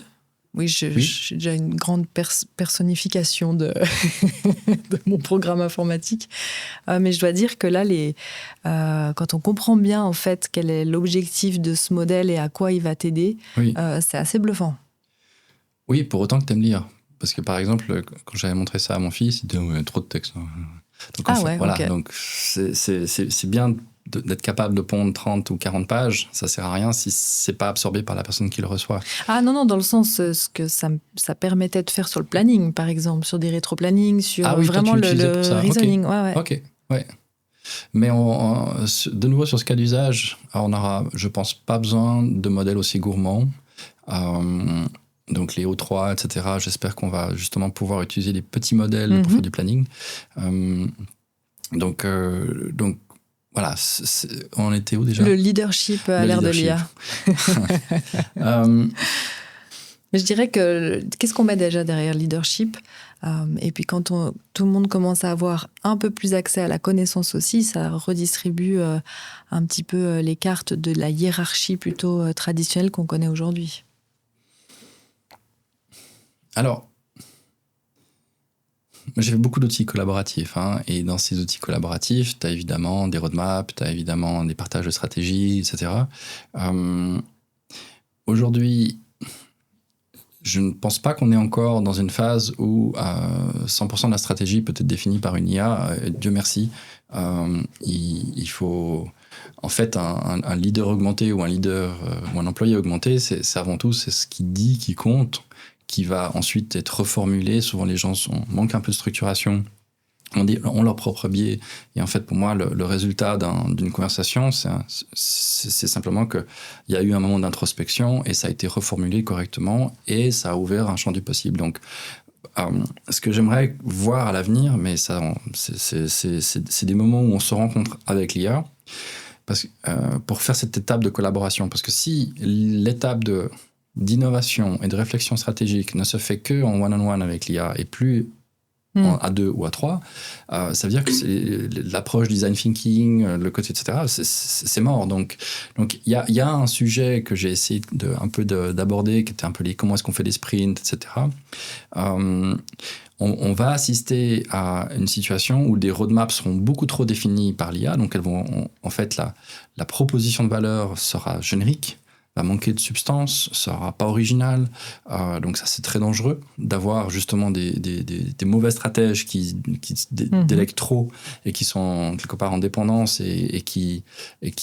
Oui, j'ai déjà une grande personnification de mon programme informatique. Mais je dois dire que là, quand on comprend bien en fait quel est l'objectif de ce modèle et à quoi il va t'aider, c'est assez bluffant. Oui, pour autant que tu aimes lire. Parce que par exemple, quand j'avais montré ça à mon fils, il disait trop de texte. Donc, donc c'est bien d'être capable de pondre 30 ou 40 pages, ça sert à rien si c'est pas absorbé par la personne qui le reçoit. Ah non, dans le sens ce que ça permettait de faire sur le planning, par exemple, sur des rétro-plannings, sur vraiment le reasoning. Ok. Mais de nouveau, sur ce cas d'usage, on n'aura, je pense, pas besoin de modèles aussi gourmands. Donc les O3, etc. J'espère qu'on va justement pouvoir utiliser des petits modèles pour faire du planning. Donc voilà, on était où déjà ? Le leadership à l'ère de l'IA. Mais je dirais que qu'est-ce qu'on met déjà derrière le leadership ? Et puis quand tout le monde commence à avoir un peu plus accès à la connaissance aussi, ça redistribue un petit peu les cartes de la hiérarchie plutôt traditionnelle qu'on connaît aujourd'hui. Alors, j'ai fait beaucoup d'outils collaboratifs, et dans ces outils collaboratifs, tu as évidemment des roadmaps, tu as évidemment des partages de stratégies, etc. Aujourd'hui, je ne pense pas qu'on est encore dans une phase où 100% de la stratégie peut être définie par une IA. Dieu merci. Il faut... En fait, un leader augmenté ou un leader ou un employé augmenté, c'est avant tout c'est ce qu'il dit qui compte, qui va ensuite être reformulé. Souvent, les gens manquent un peu de structuration, ont leur propre biais. Et en fait, pour moi, le résultat d'une conversation, c'est simplement qu'il y a eu un moment d'introspection et ça a été reformulé correctement et ça a ouvert un champ du possible. Donc, ce que j'aimerais voir à l'avenir, mais ça, c'est des moments où on se rencontre avec l'IA pour faire cette étape de collaboration. Parce que si l'étape d'innovation et de réflexion stratégique ne se fait que en one-on-one avec l'IA et plus à 2 ou à 3, ça veut dire que l'approche design thinking, le côté, etc., c'est mort. Donc il y a un sujet que j'ai essayé un peu d'aborder, qui était un peu comment est-ce qu'on fait des sprints, etc. On va assister à une situation où des roadmaps seront beaucoup trop définis par l'IA, donc elles vont, en fait, la proposition de valeur sera générique, va manquer de substance, sera pas original. Donc ça, c'est très dangereux d'avoir justement des mauvais stratèges qui délèguent trop et qui sont quelque part en dépendance et qui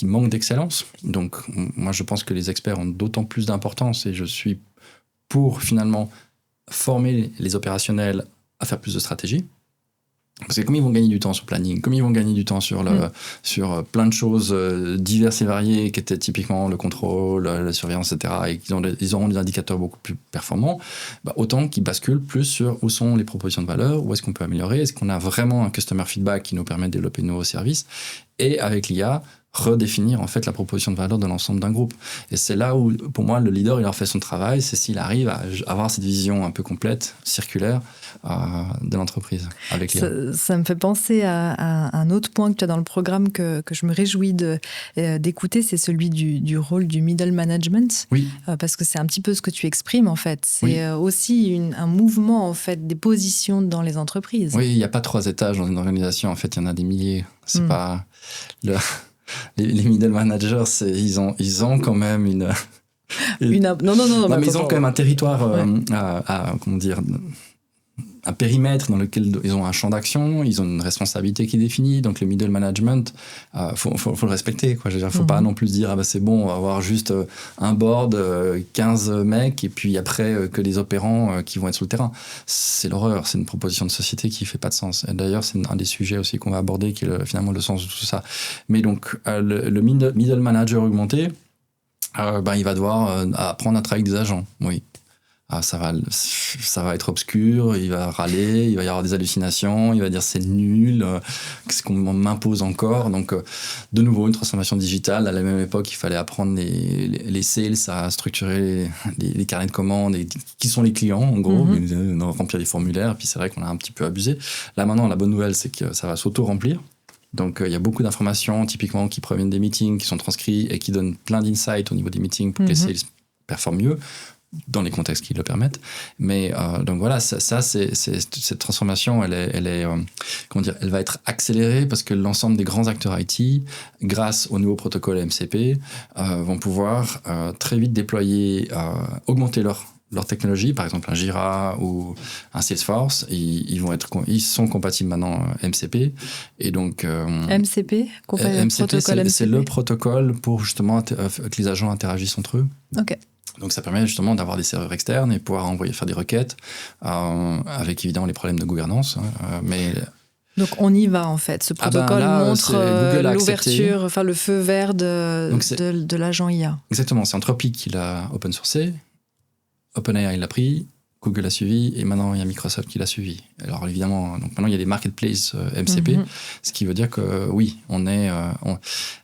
manquent d'excellence. Donc moi, je pense que les experts ont d'autant plus d'importance et je suis pour finalement former les opérationnels à faire plus de stratégie. Parce que comme ils vont gagner du temps sur le planning, comme ils vont gagner du temps sur sur plein de choses diverses et variées qui étaient typiquement le contrôle, la surveillance, etc., et ils auront des indicateurs beaucoup plus performants, autant qu'ils basculent plus sur où sont les propositions de valeur, où est-ce qu'on peut améliorer, est-ce qu'on a vraiment un customer feedback qui nous permet de développer de nouveaux services, et avec l'IA, redéfinir en fait la proposition de valeur de l'ensemble d'un groupe. Et c'est là où, pour moi, le leader, il a fait son travail, c'est s'il arrive à avoir cette vision un peu complète, circulaire de l'entreprise avec l'IA. Ça me fait penser à un autre point que tu as dans le programme que je me réjouis d'écouter, c'est celui du rôle du middle management. Oui. Parce que c'est un petit peu ce que tu exprimes en fait. C'est aussi un mouvement en fait des positions dans les entreprises. Oui, il n'y a pas 3 étages dans une organisation, en fait, il y en a des milliers. C'est pas les middle managers, ils ont quand même une... Non, mais ils ont quand même un territoire comment dire, un périmètre dans lequel ils ont un champ d'action, ils ont une responsabilité qui est définie, donc le middle management, faut le respecter, quoi. Je veux dire, faut pas non plus dire, c'est bon, on va avoir juste un board, 15 mecs, et puis après que les opérants qui vont être sur le terrain. C'est l'horreur, c'est une proposition de société qui fait pas de sens. Et d'ailleurs, c'est un des sujets aussi qu'on va aborder, qui est finalement le sens de tout ça. Mais donc, le middle manager augmenté, il va devoir apprendre à travailler avec des agents, oui. Ça va être obscur, il va râler, il va y avoir des hallucinations, il va dire c'est nul, qu'est-ce qu'on m'impose encore. Donc, de nouveau, une transformation digitale. À la même époque, il fallait apprendre les sales à structurer les carnets de commandes, et qui sont les clients, en gros, remplir des formulaires. Puis c'est vrai qu'on a un petit peu abusé. Là, maintenant, la bonne nouvelle, c'est que ça va s'auto-remplir. Donc, il y a beaucoup d'informations, typiquement, qui proviennent des meetings, qui sont transcrits et qui donnent plein d'insights au niveau des meetings pour que les sales performent mieux, dans les contextes qui le permettent. Mais donc voilà, cette transformation, elle va être accélérée parce que l'ensemble des grands acteurs IT, grâce au nouveau protocole MCP, vont pouvoir très vite déployer, augmenter leur technologie, par exemple un Jira ou un Salesforce, ils sont compatibles maintenant MCP, et donc MCP, c'est le protocole pour justement que les agents interagissent entre eux. Ok. Donc ça permet justement d'avoir des serveurs externes et pouvoir faire des requêtes, avec évidemment les problèmes de gouvernance, mais... Donc on y va en fait. Ce protocole montre l'ouverture, enfin le feu vert de l'agent IA. Exactement, c'est Anthropic qui l'a open sourcé, OpenAI l'a pris, Google l'a suivi, et maintenant il y a Microsoft qui l'a suivi. Alors évidemment, donc maintenant il y a des marketplaces MCP, ce qui veut dire que oui, on est à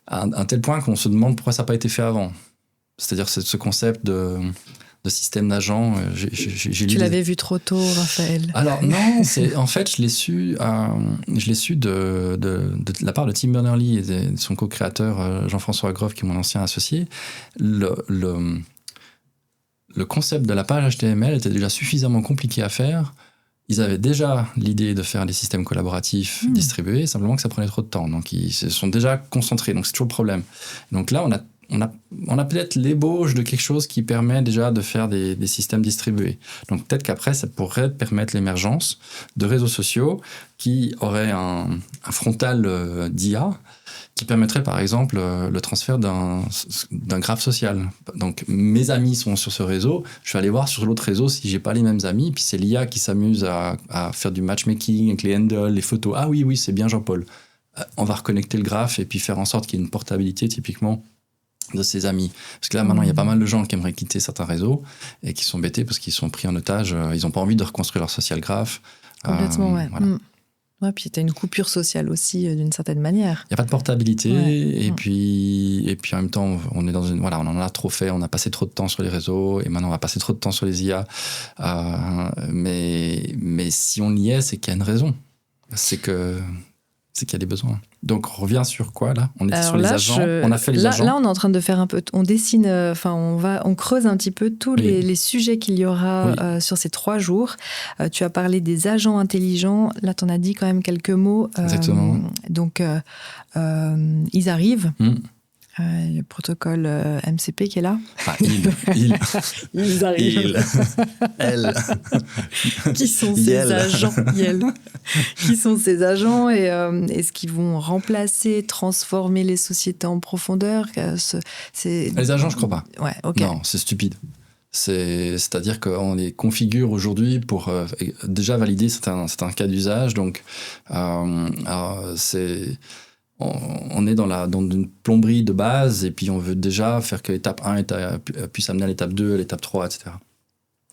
un tel point qu'on se demande pourquoi ça n'a pas été fait avant. C'est-à-dire ce concept de système d'agents. Tu l'avais vu trop tôt, Raphaël. Alors non, en fait, je l'ai su de la part de Tim Berners-Lee et de son co-créateur Jean-François Groff, qui est mon ancien associé. Le concept de la page HTML était déjà suffisamment compliqué à faire. Ils avaient déjà l'idée de faire des systèmes collaboratifs distribués, simplement que ça prenait trop de temps. Donc ils se sont déjà concentrés, donc c'est toujours le problème. Donc là, on a peut-être l'ébauche de quelque chose qui permet déjà de faire des systèmes distribués. Donc peut-être qu'après, ça pourrait permettre l'émergence de réseaux sociaux qui auraient un frontal d'IA, qui permettrait par exemple le transfert d'un graphe social. Donc mes amis sont sur ce réseau, je vais aller voir sur l'autre réseau si j'ai pas les mêmes amis, puis c'est l'IA qui s'amuse à faire du matchmaking avec les handles, les photos. Ah oui, c'est bien Jean-Paul. On va reconnecter le graphe et puis faire en sorte qu'il y ait une portabilité typiquement de ses amis. Parce que là, maintenant, il y a pas mal de gens qui aimeraient quitter certains réseaux et qui sont bêtés parce qu'ils sont pris en otage. Ils n'ont pas envie de reconstruire leur social graph. Complètement, ouais. Voilà. Ouais, puis tu as une coupure sociale aussi, d'une certaine manière. Il n'y a pas de portabilité. Et puis en même temps, on est dans on en a trop fait. On a passé trop de temps sur les réseaux et maintenant, on va passer trop de temps sur les IA. Mais si on y est, c'est qu'il y a une raison. C'est qu'il y a des besoins. Donc, on revient sur quoi, là ? On était sur les agents, on a fait les agents. Là, on est en train de faire un peu... On dessine, on creuse un petit peu tous les sujets qu'il y aura sur ces 3 jours. Tu as parlé des agents intelligents. Là, tu en as dit quand même quelques mots. Exactement. Donc, ils arrivent. Le protocole MCP qui est là. Enfin, Ils arrivent. Elle. Qui sont ces agents Qui sont ces agents et est-ce qu'ils vont remplacer, transformer les sociétés en profondeur Les agents, je crois pas. Ouais, ok. Non, c'est stupide. C'est-à-dire qu'on les configure aujourd'hui pour déjà valider certains cas d'usage. Donc, on est dans une plomberie de base et puis on veut déjà faire que l'étape 1 puisse amener à l'étape 2, à l'étape 3, etc.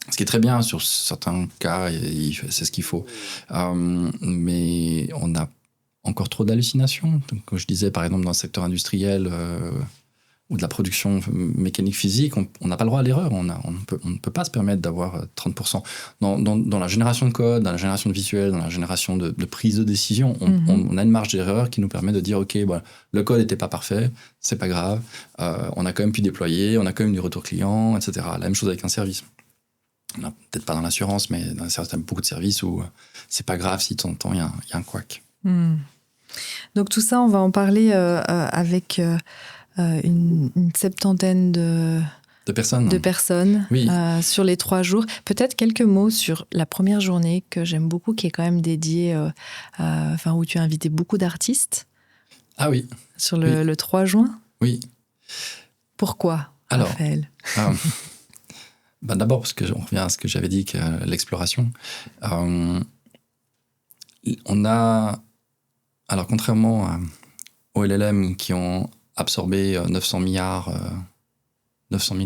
Ce qui est très bien sur certains cas, c'est ce qu'il faut. Mais on a encore trop d'hallucinations. Donc, comme je disais, par exemple, dans le secteur industriel ou de la production mécanique physique, on n'a pas le droit à l'erreur. On ne peut pas se permettre d'avoir 30%. Dans la génération de code, dans la génération de visuels, dans la génération de prise de décision, on a une marge d'erreur qui nous permet de dire, OK, le code n'était pas parfait, c'est pas grave, on a quand même pu déployer, on a quand même du retour client, etc. La même chose avec un service. Peut-être pas dans l'assurance, mais dans beaucoup de services où c'est pas grave si de temps en temps il y a un couac. Donc tout ça, on va en parler avec une septantaine de personnes oui. Sur les 3 jours. Peut-être quelques mots sur la première journée que j'aime beaucoup, qui est quand même dédiée, où tu as invité beaucoup d'artistes. Ah oui. Sur le 3 juin. Oui. Pourquoi, Raphaël? D'abord, parce qu'on revient à ce que j'avais dit, que l'exploration. On a... Alors, contrairement aux LLM qui ont absorbé 900 000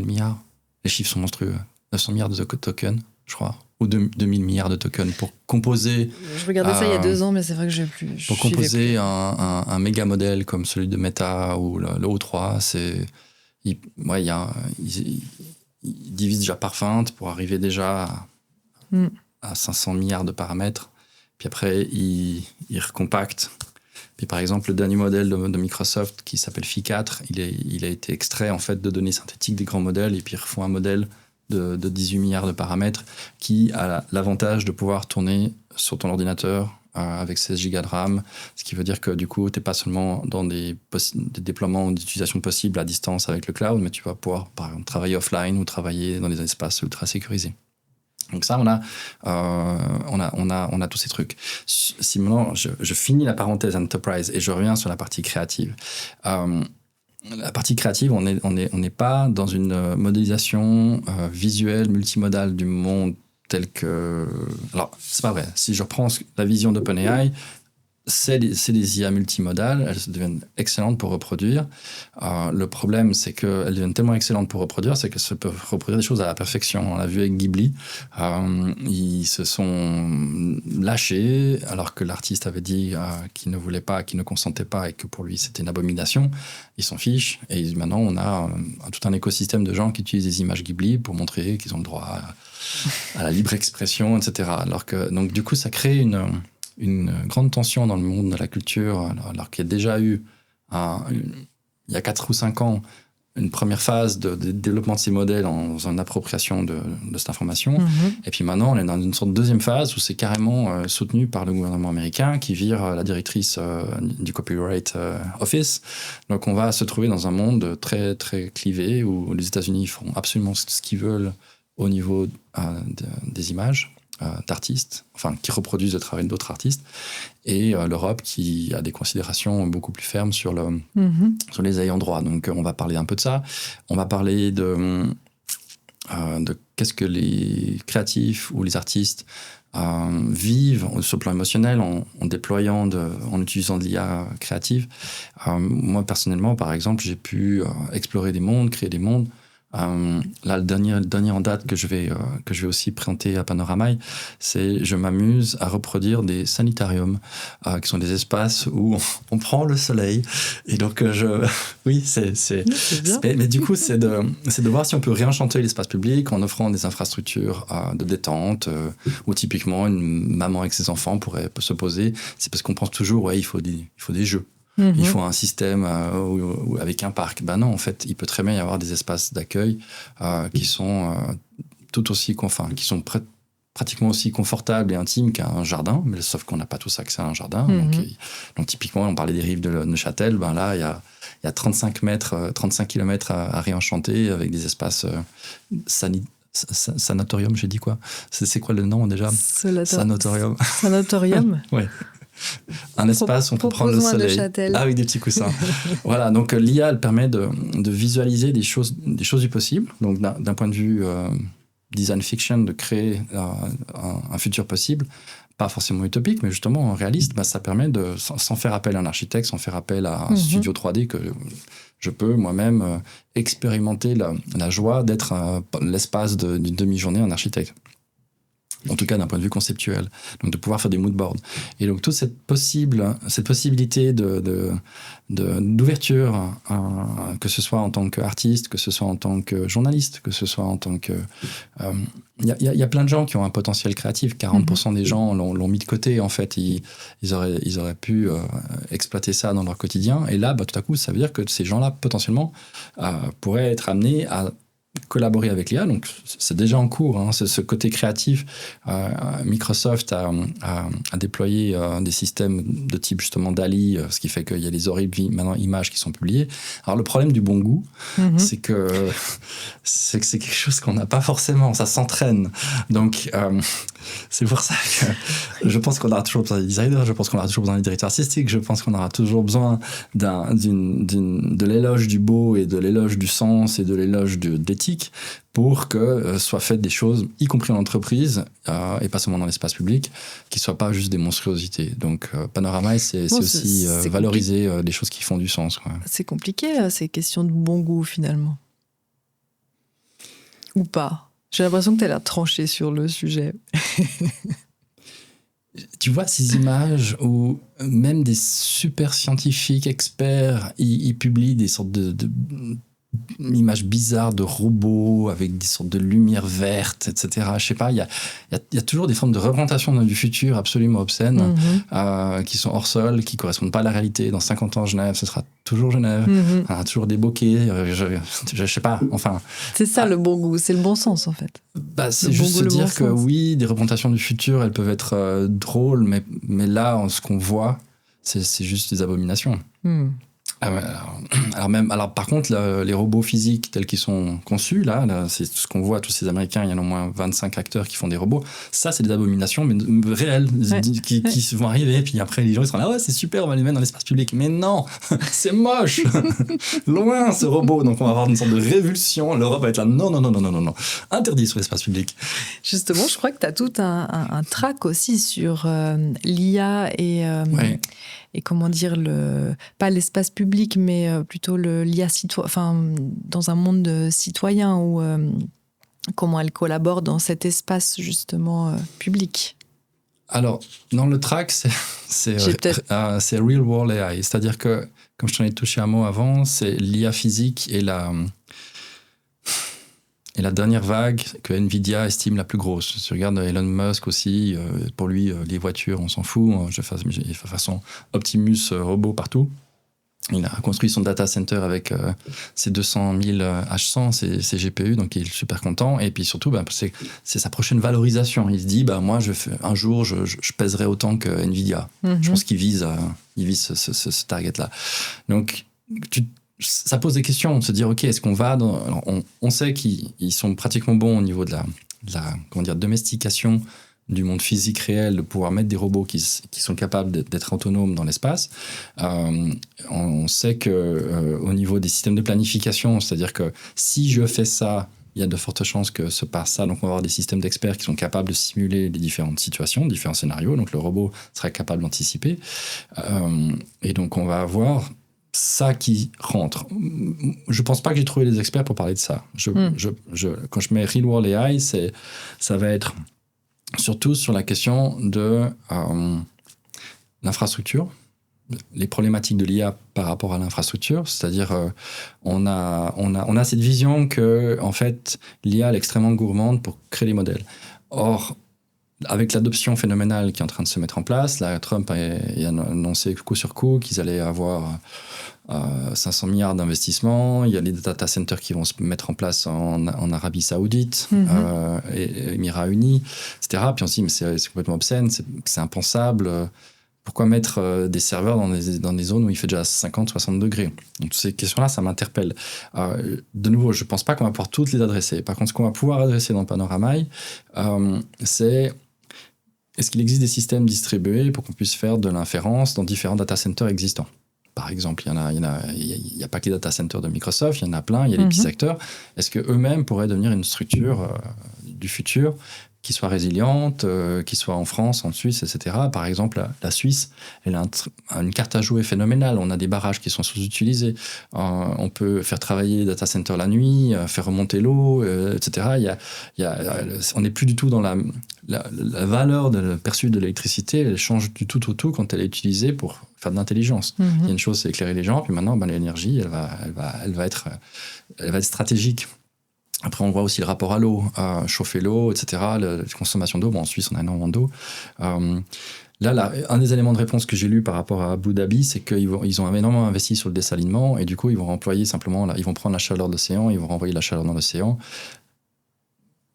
milliards, les chiffres sont monstrueux, 900 milliards de tokens, je crois, ou 2000 milliards de tokens pour composer... Je regardais ça il y a 2 ans, mais c'est vrai que je plus. Pour composer un méga modèle comme celui de Meta ou le O3, ils divisent déjà par feinte pour arriver déjà à 500 milliards de paramètres. Puis après, ils recompactent. Puis par exemple, le dernier modèle de Microsoft qui s'appelle Phi4, il a été extrait en fait de données synthétiques des grands modèles et puis ils refont un modèle de 18 milliards de paramètres qui a l'avantage de pouvoir tourner sur ton ordinateur avec 16 gigas de RAM, ce qui veut dire que du coup, tu n'es pas seulement dans des déploiements d'utilisation possibles à distance avec le cloud, mais tu vas pouvoir par exemple travailler offline ou travailler dans des espaces ultra sécurisés. Donc ça, on a tous ces trucs. Si maintenant, je finis la parenthèse enterprise et je reviens sur la partie créative. La partie créative, on n'est pas dans une modélisation visuelle, multimodale du monde tel que... Alors, c'est pas vrai. Si je reprends la vision d'OpenAI, c'est des IA multimodales, elles deviennent excellentes pour reproduire. Le problème, c'est qu'elles deviennent tellement excellentes pour reproduire, c'est qu'elles peuvent reproduire des choses à la perfection. On l'a vu avec Ghibli, ils se sont lâchés, alors que l'artiste avait dit qu'il ne voulait pas, qu'il ne consentait pas et que pour lui c'était une abomination. Ils s'en fichent et maintenant on a tout un écosystème de gens qui utilisent des images Ghibli pour montrer qu'ils ont le droit à la libre expression, etc. Alors que, donc du coup, ça crée une grande tension dans le monde de la culture, alors qu'il y a déjà eu, il y a 4 ou 5 ans, une première phase de développement de ces modèles dans une appropriation de cette information. Et puis maintenant, on est dans une sorte de deuxième phase où c'est carrément soutenu par le gouvernement américain qui vire la directrice du Copyright Office. Donc on va se trouver dans un monde très, très clivé où les États-Unis font absolument ce qu'ils veulent au niveau des images d'artistes, enfin qui reproduisent le travail d'autres artistes, et l'Europe qui a des considérations beaucoup plus fermes sur les ayants droit. Donc on va parler un peu de ça. On va parler de qu'est-ce que les créatifs ou les artistes vivent sur le plan émotionnel en utilisant de l'IA créative. Moi personnellement, par exemple, j'ai pu explorer des mondes, créer des mondes. Là, le dernier en date que je vais aussi présenter à Panoramaï, c'est je m'amuse à reproduire des sanitariums, qui sont des espaces où on prend le soleil. Et donc, oui, c'est mais du coup, c'est de voir si on peut réenchanter l'espace public en offrant des infrastructures de détente, où typiquement une maman avec ses enfants pourrait se poser. C'est parce qu'on pense toujours, il faut des jeux. Il faut un système avec un parc. Ben non, en fait, il peut très bien y avoir des espaces d'accueil qui sont tout aussi, qui sont pratiquement aussi confortables et intimes qu'un jardin, mais sauf qu'on n'a pas tous accès à un jardin. Donc typiquement, on parlait des rives de Neuchâtel. Ben là, il y a 35 kilomètres à réenchanter avec des espaces sanatorium. J'ai dit quoi? C'est quoi le nom déjà? Sanatorium. Sanatorium. Ouais. Un espace où on peut prendre le soleil. Ah oui, des petits coussins. Voilà, donc l'IA, elle permet de visualiser des choses du possible. Donc d'un point de vue design fiction, de créer un futur possible, pas forcément utopique, mais justement réaliste. Ça permet sans faire appel à un architecte, sans faire appel à un studio 3D, que je peux moi-même expérimenter la joie d'être l'espace d'une demi-journée en architecte. En tout cas d'un point de vue conceptuel, donc de pouvoir faire des moodboards. Et donc toute cette possibilité d'ouverture, que ce soit en tant qu'artiste, que ce soit en tant que journaliste, que ce soit en tant que... Il y a plein de gens qui ont un potentiel créatif. 40% des gens l'ont mis de côté, en fait. Ils auraient pu exploiter ça dans leur quotidien. Et là, tout à coup, ça veut dire que ces gens-là, potentiellement, pourraient être amenés à collaborer avec l'IA, donc c'est déjà en cours, hein, c'est ce côté créatif. Microsoft a déployé des systèmes de type justement DALL-E, ce qui fait qu'il y a les horribles images qui sont publiées. Alors le problème du bon goût, c'est que c'est quelque chose qu'on n'a pas forcément, ça s'entraîne. Donc c'est pour ça que je pense qu'on aura toujours besoin des designers, je pense qu'on aura toujours besoin des directeurs artistiques, je pense qu'on aura toujours besoin de l'éloge du beau et de l'éloge du sens et de l'éloge d'éthique pour que soient faites des choses, y compris en entreprise et pas seulement dans l'espace public, qui ne soient pas juste des monstruosités. Donc Panorama, c'est aussi valoriser des choses qui font du sens. Quoi. C'est compliqué, ces questions de bon goût, finalement. Ou pas. J'ai l'impression que tu as l'air tranché sur le sujet. Tu vois ces images où même des super scientifiques, experts, ils publient des sortes de images bizarres de robots avec des sortes de lumière verte, etc. Je sais pas, il y a toujours des formes de représentation du futur absolument obscènes qui sont hors sol, qui correspondent pas à la réalité. Dans 50 ans, Genève, ce sera toujours Genève. Il y aura toujours des bokeh, je sais pas, enfin... C'est ça le bon goût, c'est le bon sens en fait. C'est juste se dire que oui, des représentations du futur, elles peuvent être drôles, mais là, ce qu'on voit, c'est juste des abominations. Alors par contre, les robots physiques tels qu'ils sont conçus, là c'est ce qu'on voit, tous ces Américains, il y en a au moins 25 acteurs qui font des robots. Ça, c'est des abominations, mais réelles, qui vont arriver. Et puis après, les gens ils seront là, ouais, c'est super, on va les mettre dans l'espace public. Mais non, c'est moche. Loin, ce robot. Donc on va avoir une sorte de révulsion. L'Europe va être là, non. Interdit sur l'espace public. Justement, je crois que tu as tout un track aussi sur l'IA et comment dire, pas l'espace public, mais plutôt l'IA dans un monde citoyen où comment elle collabore dans cet espace justement public. Alors, dans le track, c'est Real World AI, c'est-à-dire que, comme je t'en ai touché un mot avant, c'est l'IA physique et la dernière vague que Nvidia estime la plus grosse. Si tu regardes Elon Musk aussi, pour lui, les voitures, on s'en fout. Il fait façon Optimus robot partout. Il a construit son data center avec ses 200 000 H100, ses GPU, donc il est super content. Et puis surtout, c'est sa prochaine valorisation. Il se dit, moi, un jour, je pèserai autant que Nvidia. Je pense qu'il vise ce target-là. Donc, ça pose des questions, de se dire, OK, est-ce qu'on va on sait qu'ils sont pratiquement bons au niveau de la domestication du monde physique réel, de pouvoir mettre des robots qui sont capables d'être autonomes dans l'espace. On sait qu'au niveau des systèmes de planification, c'est-à-dire que si je fais ça, il y a de fortes chances que se passe ça. Donc on va avoir des systèmes d'experts qui sont capables de simuler les différentes situations, différents scénarios. Donc le robot sera capable d'anticiper. Et donc on va avoir ça qui rentre. Je pense pas que j'ai trouvé les experts pour parler de ça. Quand je mets Real World AI, ça va être surtout sur la question de l'infrastructure, les problématiques de l'IA par rapport à l'infrastructure, c'est-à-dire on a cette vision que en fait l'IA est extrêmement gourmande pour créer des modèles. Or, avec l'adoption phénoménale qui est en train de se mettre en place, là, Trump a annoncé coup sur coup qu'ils allaient avoir 500 milliards d'investissements. Il y a les data centers qui vont se mettre en place en Arabie Saoudite, et Émirats Unis, etc. Puis on se dit, mais c'est complètement obscène, c'est impensable. Pourquoi mettre des serveurs dans des zones où il fait déjà 50-60 degrés? Donc, ces questions-là, ça m'interpelle. De nouveau, je ne pense pas qu'on va pouvoir toutes les adresser. Par contre, ce qu'on va pouvoir adresser dans Panorama, c'est est-ce qu'il existe des systèmes distribués pour qu'on puisse faire de l'inférence dans différents data centers existants? Par exemple, il n'y a pas que les data centers de Microsoft, il y en a plein, il y a des petits acteurs. Est-ce qu'eux-mêmes pourraient devenir une structure du futur qui soit résiliente, qui soit en France, en Suisse, etc. Par exemple, la Suisse, elle a une carte à jouer phénoménale. On a des barrages qui sont sous-utilisés. On peut faire travailler les data centers la nuit, faire remonter l'eau, etc. On n'est plus du tout dans la valeur perçue de l'électricité. Elle change du tout au tout quand elle est utilisée pour faire de l'intelligence. Il y a une chose, c'est éclairer les gens. Puis maintenant, l'énergie, elle va être stratégique. Après, on voit aussi le rapport à l'eau, chauffer l'eau, etc., la consommation d'eau. Bon, en Suisse, on a énormément d'eau. Là, un des éléments de réponse que j'ai lu par rapport à Abu Dhabi, c'est qu'ils ont énormément investi sur le dessalement et du coup, ils vont employer simplement, ils vont prendre la chaleur de l'océan, ils vont renvoyer la chaleur dans l'océan.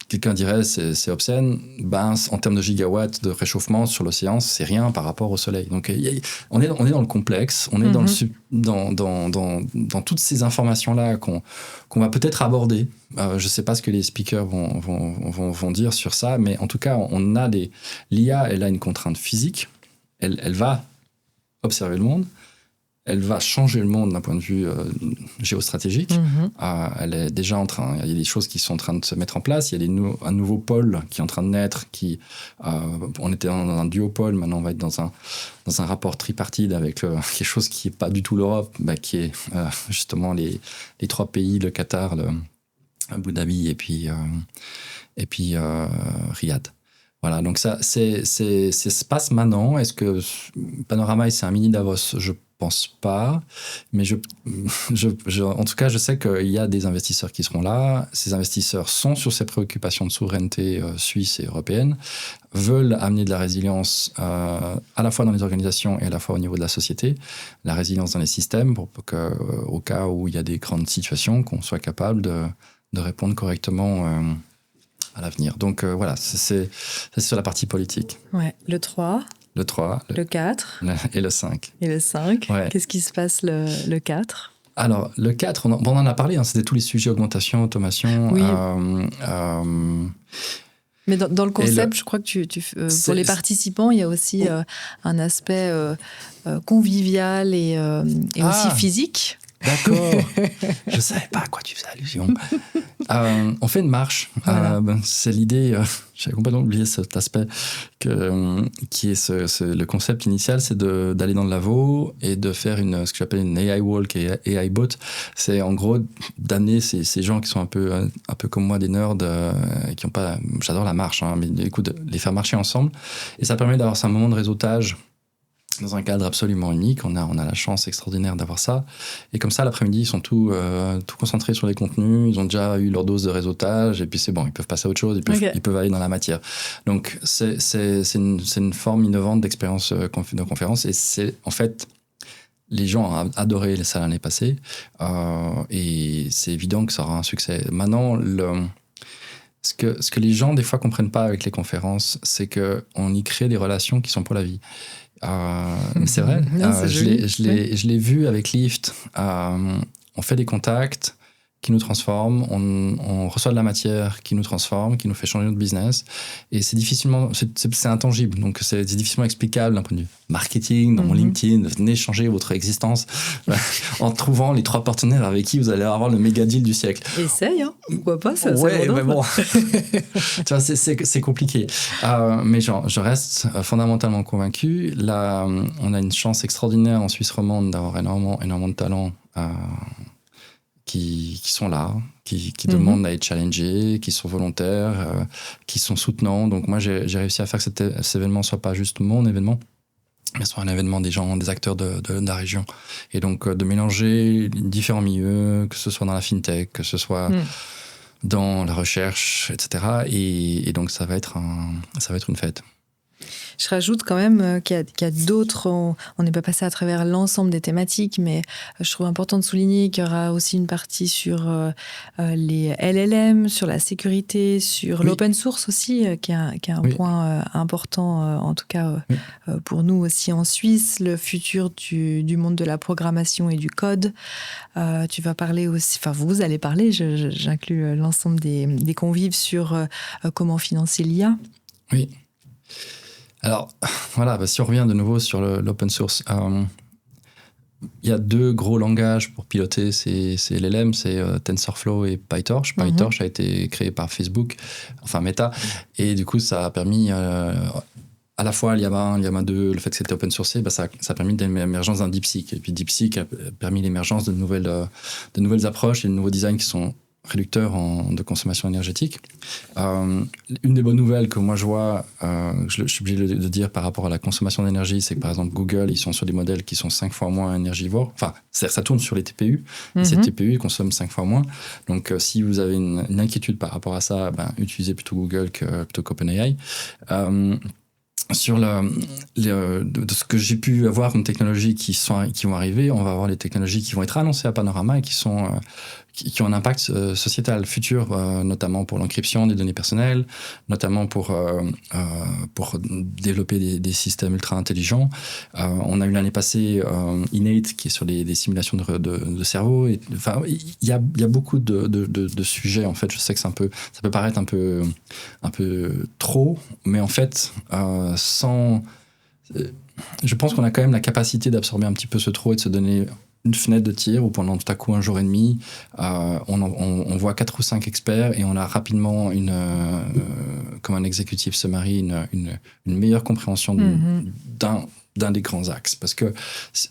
Quelqu'un dirait c'est obscène. Ben, en termes de gigawatts de réchauffement sur l'océan, c'est rien par rapport au soleil. Donc, on est dans le complexe, on est dans toutes ces informations-là qu'on va peut-être aborder. Je ne sais pas ce que les speakers vont dire sur ça, mais en tout cas, on a l'IA, elle a une contrainte physique. Elle va observer le monde. Elle va changer le monde d'un point de vue géostratégique. Elle est déjà il y a des choses qui sont en train de se mettre en place. Il y a un nouveau pôle qui est en train de naître. On était dans un duopôle, maintenant on va être dans un rapport tripartite avec quelque chose qui n'est pas du tout l'Europe, qui est justement les 3 pays, le Qatar, Abu Dhabi et puis Riyad. Voilà, donc ça se passe maintenant. Est-ce que Panorama, c'est un mini Davos? Je pense pas, mais en tout cas, je sais qu'il y a des investisseurs qui seront là. Ces investisseurs sont sur ces préoccupations de souveraineté suisse et européenne, veulent amener de la résilience à la fois dans les organisations et à la fois au niveau de la société, la résilience dans les systèmes pour qu'au cas où il y a des grandes situations, qu'on soit capable de répondre correctement à l'avenir. Donc voilà, c'est sur la partie politique. Ouais, le 3. Le 3. Le 4. Et le 5. Et le 5. Ouais. Qu'est-ce qui se passe le 4 ? Alors, le 4, on en a parlé, c'était tous les sujets augmentation, automation. Oui. Mais dans le concept, je crois que pour les participants, il y a aussi un aspect convivial et aussi physique. D'accord. Je ne savais pas à quoi tu faisais allusion. On fait une marche. Voilà. C'est l'idée, j'avais complètement oublié cet aspect, qui est le concept initial, c'est d'aller dans le labo et de faire ce que j'appelle une AI walk et AI boat. C'est en gros d'amener ces gens qui sont un peu comme moi, des nerds, qui n'ont pas... J'adore la marche, mais écoute, les faire marcher ensemble. Et ça permet d'avoir un moment de réseautage dans un cadre absolument unique. On a la chance extraordinaire d'avoir ça. Et comme ça, l'après-midi, ils sont tout concentrés sur les contenus. Ils ont déjà eu leur dose de réseautage. Et puis, c'est bon, ils peuvent passer à autre chose. Ils peuvent aller dans la matière. Donc, c'est une forme innovante d'expérience de conférence. Et c'est, en fait, les gens ont adoré ça l'année passée. Et c'est évident que ça aura un succès. Maintenant, ce que les gens, des fois, comprennent pas avec les conférences, c'est qu'on y crée des relations qui sont pour la vie. C'est vrai. Je l'ai vu avec Lyft. On fait des contacts qui nous transforment, on reçoit de la matière qui nous transforme, qui nous fait changer notre business. Et c'est intangible, donc c'est difficilement explicable d'un point de vue marketing, dans mon LinkedIn. Venez changer votre existence en trouvant les 3 partenaires avec qui vous allez avoir le méga deal du siècle. Essaye, hein. Pourquoi pas ça. Ouais, mais bon, tu vois, c'est compliqué. Mais je reste fondamentalement convaincu. Là, on a une chance extraordinaire en Suisse romande d'avoir énormément de talents. Qui sont là, qui demandent à être challengés, qui sont volontaires, qui sont soutenants. Donc moi, j'ai réussi à faire que cet événement ne soit pas juste mon événement, mais soit un événement des gens, des acteurs de la région. Et donc, de mélanger différents milieux, que ce soit dans la fintech, que ce soit dans la recherche, etc. Et donc, ça va être une fête. Je rajoute quand même qu'il y a d'autres... On n'est pas passé à travers l'ensemble des thématiques, mais je trouve important de souligner qu'il y aura aussi une partie sur les LLM, sur la sécurité, sur l'open source aussi, qui est un point important, en tout cas pour nous aussi en Suisse, le futur du monde de la programmation et du code. Tu vas parler aussi... Enfin, vous allez parler, j'inclus l'ensemble des convives sur comment financer l'IA. Oui. Alors, voilà, si on revient de nouveau sur l'open source, il y a 2 gros langages pour piloter ces LLM, c'est TensorFlow et PyTorch. PyTorch a été créé par Facebook, enfin Meta, et du coup, ça a permis, à la fois Llama 1, Llama 2, le fait que c'était open sourcé, ça a permis l'émergence d'un DeepSeek. Et puis DeepSeek a permis l'émergence de nouvelles approches et de nouveaux designs qui sont réducteur de consommation énergétique. Une des bonnes nouvelles que moi je vois, je suis obligé de dire par rapport à la consommation d'énergie, c'est que par exemple Google, ils sont sur des modèles qui sont 5 fois moins énergivores. Enfin, ça tourne sur les TPU. Et ces TPU, ils consomment 5 fois moins. Donc, si vous avez une inquiétude par rapport à ça, utilisez plutôt Google plutôt qu'OpenAI. Sur de ce que j'ai pu avoir comme technologies qui vont arriver, on va avoir les technologies qui vont être annoncées à Panorama et qui ont un impact sociétal futur, notamment pour l'encryption des données personnelles, notamment pour développer des systèmes ultra intelligents. On a eu l'année passée Innate qui est sur des simulations de cerveau. Enfin, il y a beaucoup de sujets. En fait, je sais que ça peut paraître un peu trop, mais en fait, je pense qu'on a quand même la capacité d'absorber un petit peu ce trop et de se donner une fenêtre de tir où pendant tout à coup un jour et demi, on voit 4 ou 5 experts et on a rapidement comme un executive summary, une meilleure compréhension d'un des grands axes. Parce qu'on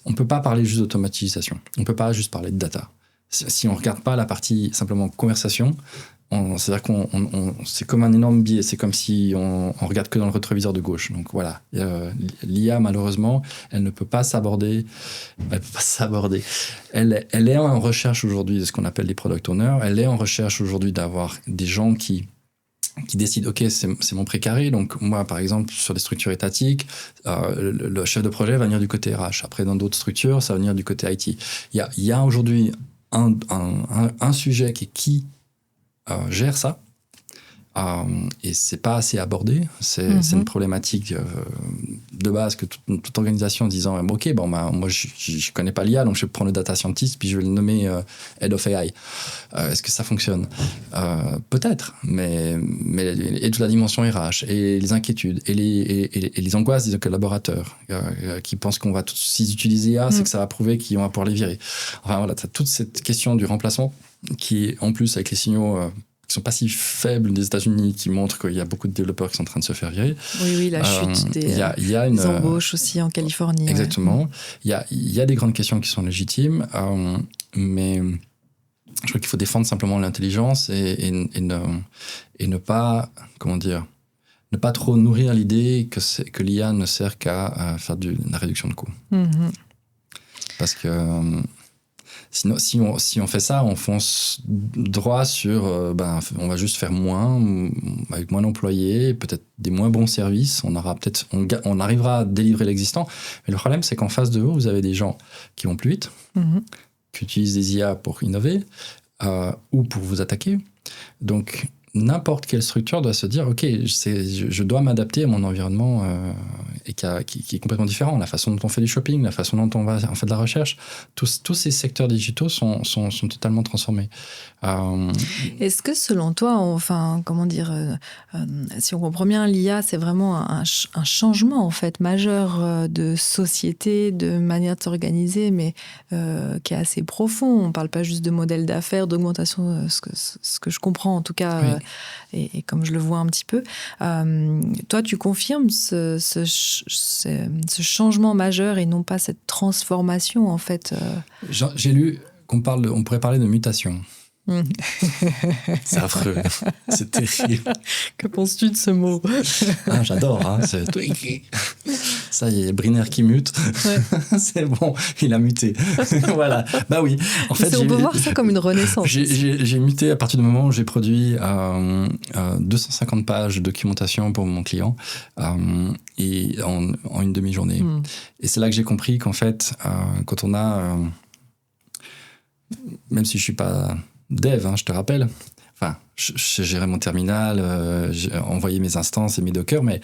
ne peut pas parler juste d'automatisation, on ne peut pas juste parler de data. Si on ne regarde pas la partie simplement conversation, c'est-à-dire c'est comme un énorme biais, c'est comme si on regarde que dans le rétroviseur de gauche. Donc voilà, l'IA malheureusement, elle ne peut pas s'aborder. Elle est en recherche aujourd'hui de ce qu'on appelle des product owners. Elle est en recherche aujourd'hui d'avoir des gens qui décident, ok, c'est mon précaré. Donc moi, par exemple, sur des structures étatiques, le chef de projet va venir du côté RH. Après, dans d'autres structures, ça va venir du côté IT. Il y a aujourd'hui un sujet qui gère ça, et c'est pas assez abordé. C'est une problématique de base que toute organisation disant ok, moi je connais pas l'IA, donc je vais prendre le data scientist puis je vais le nommer head of AI. Est-ce que ça fonctionne? Peut-être, mais et toute la dimension RH et les inquiétudes et les angoisses des collaborateurs qui pensent qu'on va s'ils utilisent l'IA, c'est que ça va prouver qu'on va pouvoir les virer. Enfin voilà, t'as toute cette question du remplacement qui, en plus, avec les signaux qui sont pas si faibles des États-Unis, qui montrent qu'il y a beaucoup de développeurs qui sont en train de se faire virer. Oui, la chute des embauches aussi en Californie. Exactement. Il y a des grandes questions qui sont légitimes, mais je crois qu'il faut défendre simplement l'intelligence et ne pas, comment dire, ne pas trop nourrir l'idée que l'IA ne sert qu'à faire de la réduction de coûts. Parce que sinon, si on fait ça, on fonce droit sur on va juste faire moins, avec moins d'employés, peut-être des moins bons services. On arrivera à délivrer l'existant. Mais le problème, c'est qu'en face de vous avez des gens qui vont plus vite, qui utilisent des IA pour innover ou pour vous attaquer. Donc, n'importe quelle structure doit se dire ok, je dois m'adapter à mon environnement et qui est complètement différent. La façon dont on fait du shopping, la façon dont on fait de la recherche, tous ces secteurs digitaux sont totalement transformés. Est-ce que selon toi, si on comprend bien, l'IA, c'est vraiment un changement en fait majeur de société, de manière de s'organiser, mais qui est assez profond. On ne parle pas juste de modèle d'affaires, d'augmentation, ce que je comprends en tout cas. Oui. Et comme je le vois un petit peu, toi, tu confirmes ce changement majeur et non pas cette transformation, en fait. J'ai lu on pourrait parler de mutation. C'est affreux, c'est terrible. Que penses-tu de ce mot? J'adore, hein, c'est tout écrit. Ça y est, Briner qui mute. Ouais. C'est bon, il a muté. Voilà, oui. En fait, on peut voir ça comme une renaissance. J'ai muté à partir du moment où j'ai produit 250 pages de documentation pour mon client et en une demi-journée. Et c'est là que j'ai compris qu'en fait, quand on a... même si je ne suis pas... dev, je te rappelle. Enfin, je gérais mon terminal, j'ai envoyé mes instances et mes dockers, mais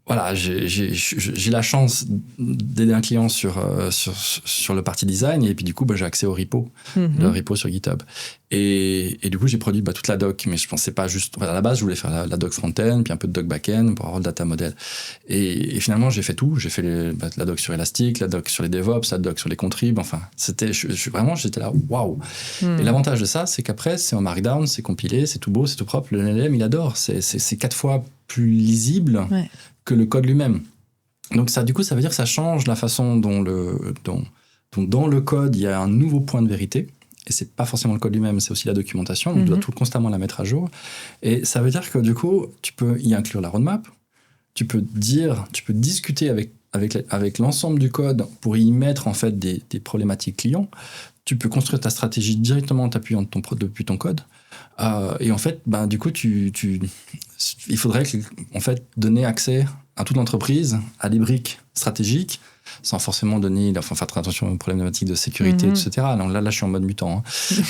voilà, j'ai la chance d'aider un client sur le parti design et puis du coup, j'ai accès au repo, le repo sur GitHub. Et du coup, j'ai produit toute la doc, mais je pensais pas juste... à la base, je voulais faire la doc front-end, puis un peu de doc back-end pour avoir le data model. Et finalement, j'ai fait tout. J'ai fait la doc sur Elastic, la doc sur les DevOps, la doc sur les contribs. Enfin, j'étais là, waouh. Et l'avantage de ça, c'est qu'après, c'est en Markdown, c'est compilé, c'est tout beau, c'est tout propre. Le LLM, il adore. C'est 4 fois plus lisible que le code lui-même. Donc du coup, ça veut dire que ça change la façon dont dans le code, il y a un nouveau point de vérité. Et c'est pas forcément le code lui-même, c'est aussi la documentation. Donc, tu dois constamment la mettre à jour. Et ça veut dire que du coup, tu peux y inclure la roadmap. Tu peux discuter avec l'ensemble du code pour y mettre en fait des problématiques clients. Tu peux construire ta stratégie directement en t'appuyant depuis ton code. Et en fait, du coup, il faudrait en fait, donner accès à toute l'entreprise, à des briques stratégiques, sans forcément faire très attention aux problématiques de sécurité, etc. Donc là, je suis en mode mutant. Hein. Je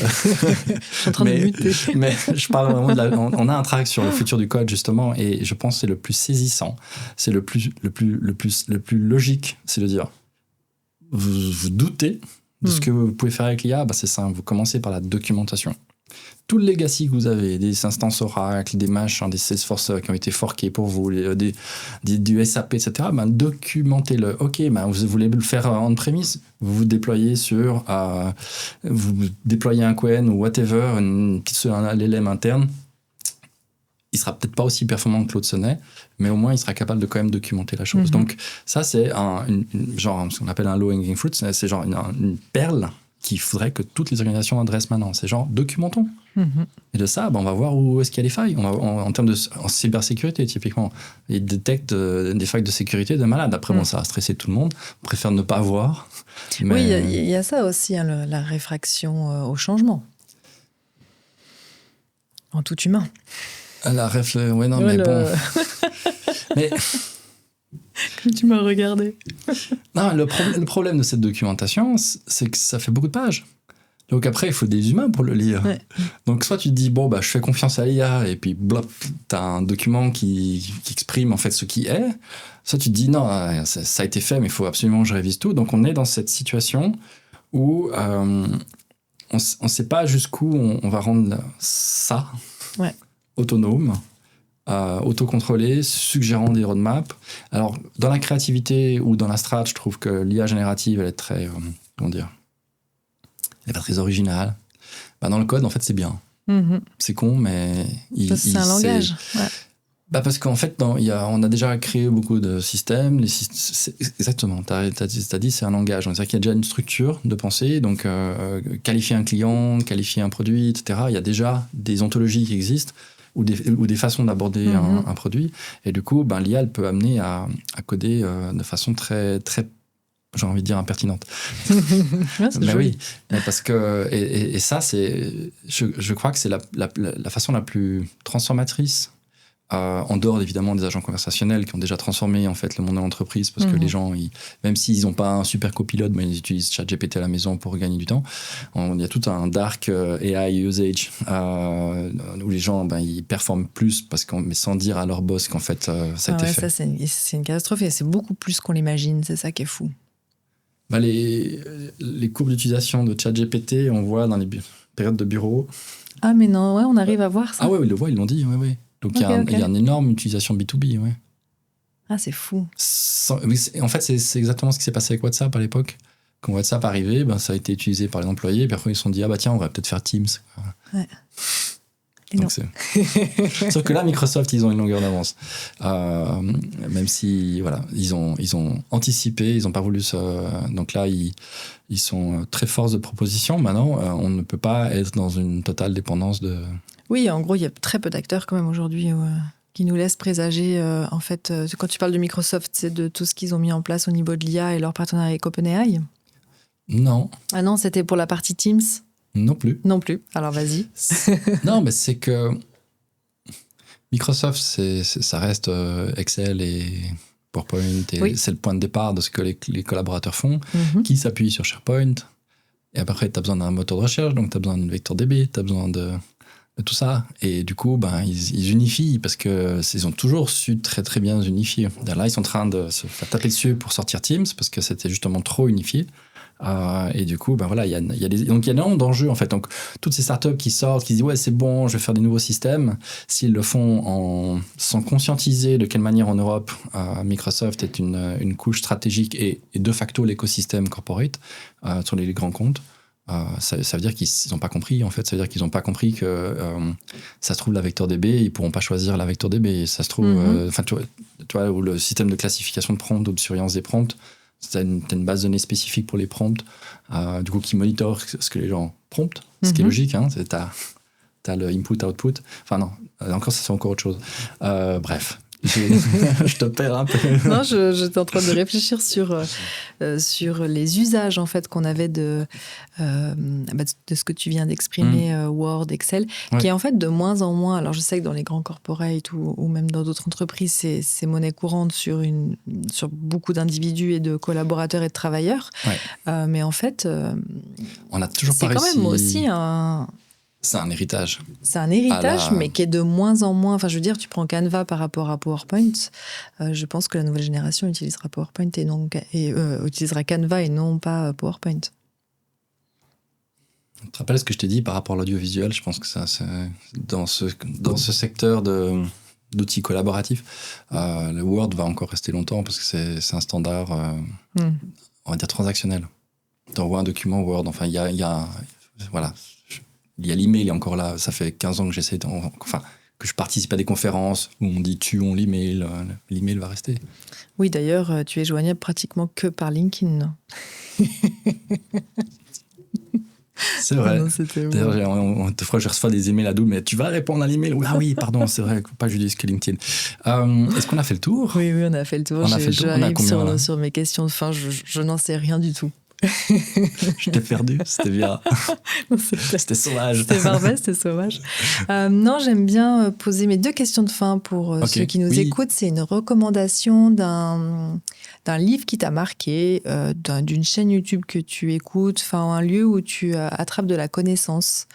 suis en train de muter. Mais je parle vraiment on a un track sur le futur du code, justement, et je pense que c'est le plus saisissant. C'est le plus logique, c'est de dire, vous doutez de ce que vous pouvez faire avec l'IA, c'est simple, vous commencez par la documentation. Tout le legacy que vous avez, des instances Oracle, des machins, des Salesforce qui ont été forkés pour vous, du SAP, etc., documentez-le. Ok, vous voulez le faire on-premise, vous déployez vous déployez un Qwen ou whatever, un LLM interne. Il sera peut-être pas aussi performant que Claude Sonnet, mais au moins il sera capable de quand même documenter la chose. Donc ça, c'est genre ce qu'on appelle un low-hanging fruit, c'est genre une perle qu'il faudrait que toutes les organisations adressent maintenant. C'est genre, documentons. Et de ça, on va voir où est-ce qu'il y a les failles. En termes en cybersécurité, typiquement. Ils détectent des failles de sécurité de malade. Après, ça a stressé tout le monde. On préfère ne pas voir. Mais... Oui, il y a ça aussi, hein, la réfraction au changement. En tout humain. Oui, non, mais bon... mais... Tu m'as regardé. Non, le problème de cette documentation, c'est que ça fait beaucoup de pages. Donc après, il faut des humains pour le lire. Ouais. Donc soit tu te dis, je fais confiance à l'IA, et puis tu as un document qui exprime en fait ce qui est. Soit tu te dis, non, ça a été fait, mais il faut absolument que je révise tout. Donc on est dans cette situation où on ne sait pas jusqu'où on va rendre ça autonome. Autocontrôlé, suggérant des roadmaps. Alors, dans la créativité ou dans la strat, je trouve que l'IA générative, elle est très, elle est pas très originale. Dans le code, en fait, c'est bien. C'est con, mais... c'est un langage. Ouais. Parce qu'en fait, on a déjà créé beaucoup de systèmes. Exactement, tu as dit, c'est un langage. C'est-à-dire qu'il y a déjà une structure de pensée. Donc, qualifier un client, qualifier un produit, etc. Il y a déjà des ontologies qui existent. Ou des façons d'aborder un produit. Et du coup, l'IA, elle peut amener à coder de façon très, très, j'ai envie de dire, impertinente. Oui, parce que... Et ça, je crois que c'est la façon la plus transformatrice, en dehors évidemment des agents conversationnels qui ont déjà transformé en fait le monde de l'entreprise, parce que les gens, même s'ils n'ont pas un super copilote, mais ils utilisent ChatGPT à la maison pour gagner du temps. Il y a tout un dark AI usage où les gens ils performent plus mais sans dire à leur boss qu'en fait ça a été fait. Ça, c'est une catastrophe et c'est beaucoup plus qu'on l'imagine, c'est ça qui est fou. Les courbes d'utilisation de ChatGPT, on voit dans les périodes de bureau. Ah mais non, on arrive à voir ça. Ah ouais, ils le voient, ils l'ont dit, ouais. Donc, il y a une énorme utilisation B2B, ouais. Ah, c'est fou. En fait, c'est exactement ce qui s'est passé avec WhatsApp à l'époque. Quand WhatsApp arrivait, ça a été utilisé par les employés, puis après, ils se sont dit, tiens, on va peut-être faire Teams. Ouais. Donc, sauf que là, Microsoft, ils ont une longueur d'avance. Même si, ils ont anticipé, ils n'ont pas voulu Donc là, ils sont très force de proposition. Maintenant, on ne peut pas être dans une totale dépendance de... Oui, en gros, il y a très peu d'acteurs quand même aujourd'hui qui nous laissent présager. En fait, quand tu parles de Microsoft, c'est de tout ce qu'ils ont mis en place au niveau de l'IA et leur partenariat avec OpenAI ? Non. Ah non, c'était pour la partie Teams ? Non plus. Non plus. Alors vas-y. Non, mais c'est que Microsoft, ça reste Excel et PowerPoint. Et c'est le point de départ de ce que les collaborateurs font, qui s'appuient sur SharePoint. Et après, tu as besoin d'un moteur de recherche, donc tu as besoin de VectorDB, tu as besoin de tout ça. Et du coup, ils unifient parce qu'ils ont toujours su très très bien unifier. Là, ils sont en train de se faire taper dessus pour sortir Teams parce que c'était justement trop unifié. Et du coup, il y a énormément d'enjeux en fait. Donc, toutes ces startups qui sortent, qui disent ouais, c'est bon, je vais faire des nouveaux systèmes, s'ils le font sans conscientiser de quelle manière en Europe Microsoft est une couche stratégique et de facto l'écosystème corporate sur les grands comptes. Ça veut dire qu'ils n'ont pas compris en fait. Ça veut dire qu'ils n'ont pas compris que ça se trouve la VectorDB, ils ne pourront pas choisir la VectorDB. Ça se trouve, tu vois, ou le système de classification de prompts ou de surveillance des prompts, t'as une base de données spécifique pour les prompts, du coup, qui monitore ce que les gens promptent, ce qui est logique. Hein, t'as le input-output. Enfin, non, encore, ça, c'est encore autre chose. Bref. Je te perds un peu. Non, j'étais en train de réfléchir sur les usages en fait qu'on avait de ce que tu viens d'exprimer, Word, Excel, qui est en fait de moins en moins. Alors je sais que dans les grands corporates ou même dans d'autres entreprises, c'est monnaie courante sur beaucoup d'individus et de collaborateurs et de travailleurs. Mais en fait, on a toujours pas réussi. C'est quand même aussi un... C'est un héritage. C'est un héritage, mais qui est de moins en moins... Enfin, je veux dire, tu prends Canva par rapport à PowerPoint. Je pense que la nouvelle génération utilisera PowerPoint utilisera Canva et non pas PowerPoint. Tu te rappelles ce que je t'ai dit par rapport à l'audiovisuel? Je pense que ça, c'est dans ce secteur d'outils collaboratifs, le Word va encore rester longtemps parce que c'est un standard, on va dire, transactionnel. Tu envoies un document Word. Enfin, il y a voilà... Il y a l'email, il est encore là. Ça fait 15 ans que j'essaie que je participe à des conférences où on dit on l'email. L'email va rester. Oui, d'ailleurs, tu es joignable pratiquement que par LinkedIn. C'est vrai. D'ailleurs, des fois, je reçois des emails à double, mais tu vas répondre à l'email? Ah oui, pardon, c'est vrai, pas juste que LinkedIn. Est-ce qu'on a fait le tour? Oui, on a fait le tour. J'arrive sur mes questions de fin, je n'en sais rien du tout. Je t'ai perdu, c'était bien. C'était sauvage. C'était parfait, c'était sauvage. Non, j'aime bien poser mes 2 questions de fin pour ceux qui nous écoutent. C'est une recommandation d'un livre qui t'a marqué, d'une chaîne YouTube que tu écoutes, un lieu où tu attrapes de la connaissance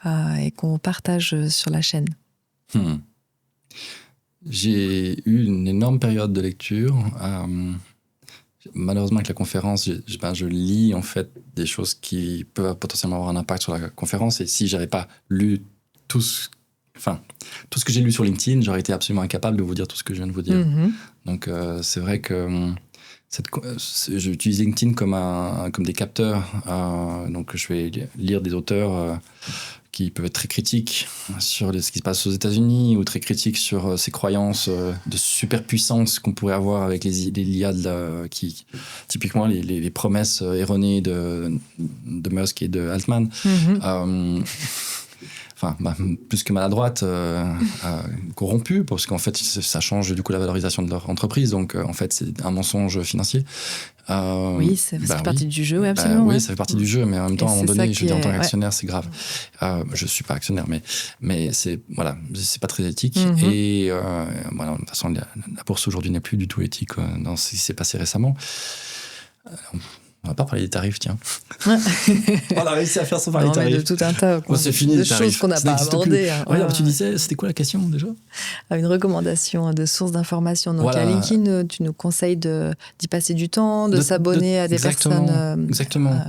et qu'on partage sur la chaîne. J'ai eu une énorme période de lecture. Malheureusement, avec la conférence, je lis en fait des choses qui peuvent potentiellement avoir un impact sur la conférence. Et si j'avais pas lu tout ce que j'ai lu sur LinkedIn, j'aurais été absolument incapable de vous dire tout ce que je viens de vous dire. Donc, c'est vrai que j'utilise LinkedIn comme des capteurs. Donc, je vais lire des auteurs qui peuvent être très critiques sur ce qui se passe aux États-Unis ou très critiques sur ces croyances de superpuissance qu'on pourrait avoir avec les l'IA typiquement les promesses erronées de Musk et de Altman. Plus que maladroite, corrompue, parce qu'en fait, ça change du coup la valorisation de leur entreprise. Donc, en fait, c'est un mensonge financier. Oui, ça fait partie du jeu, absolument. Oui, ça fait partie du jeu, mais en même temps, à un moment donné, je dis en tant qu'actionnaire, c'est grave. Je ne suis pas actionnaire, mais c'est pas très éthique. Et de toute façon, la bourse aujourd'hui n'est plus du tout éthique dans ce qui s'est passé récemment. On va pas parler des tarifs, tiens. On a réussi à faire sans parler des tarifs. De tout un tas c'est fini, de choses qu'on n'a pas abordées. Tu disais, c'était quoi la question déjà? Une recommandation de sources d'information. Donc à LinkedIn, tu nous conseilles d'y passer du temps, de s'abonner à des personnes. Exactement.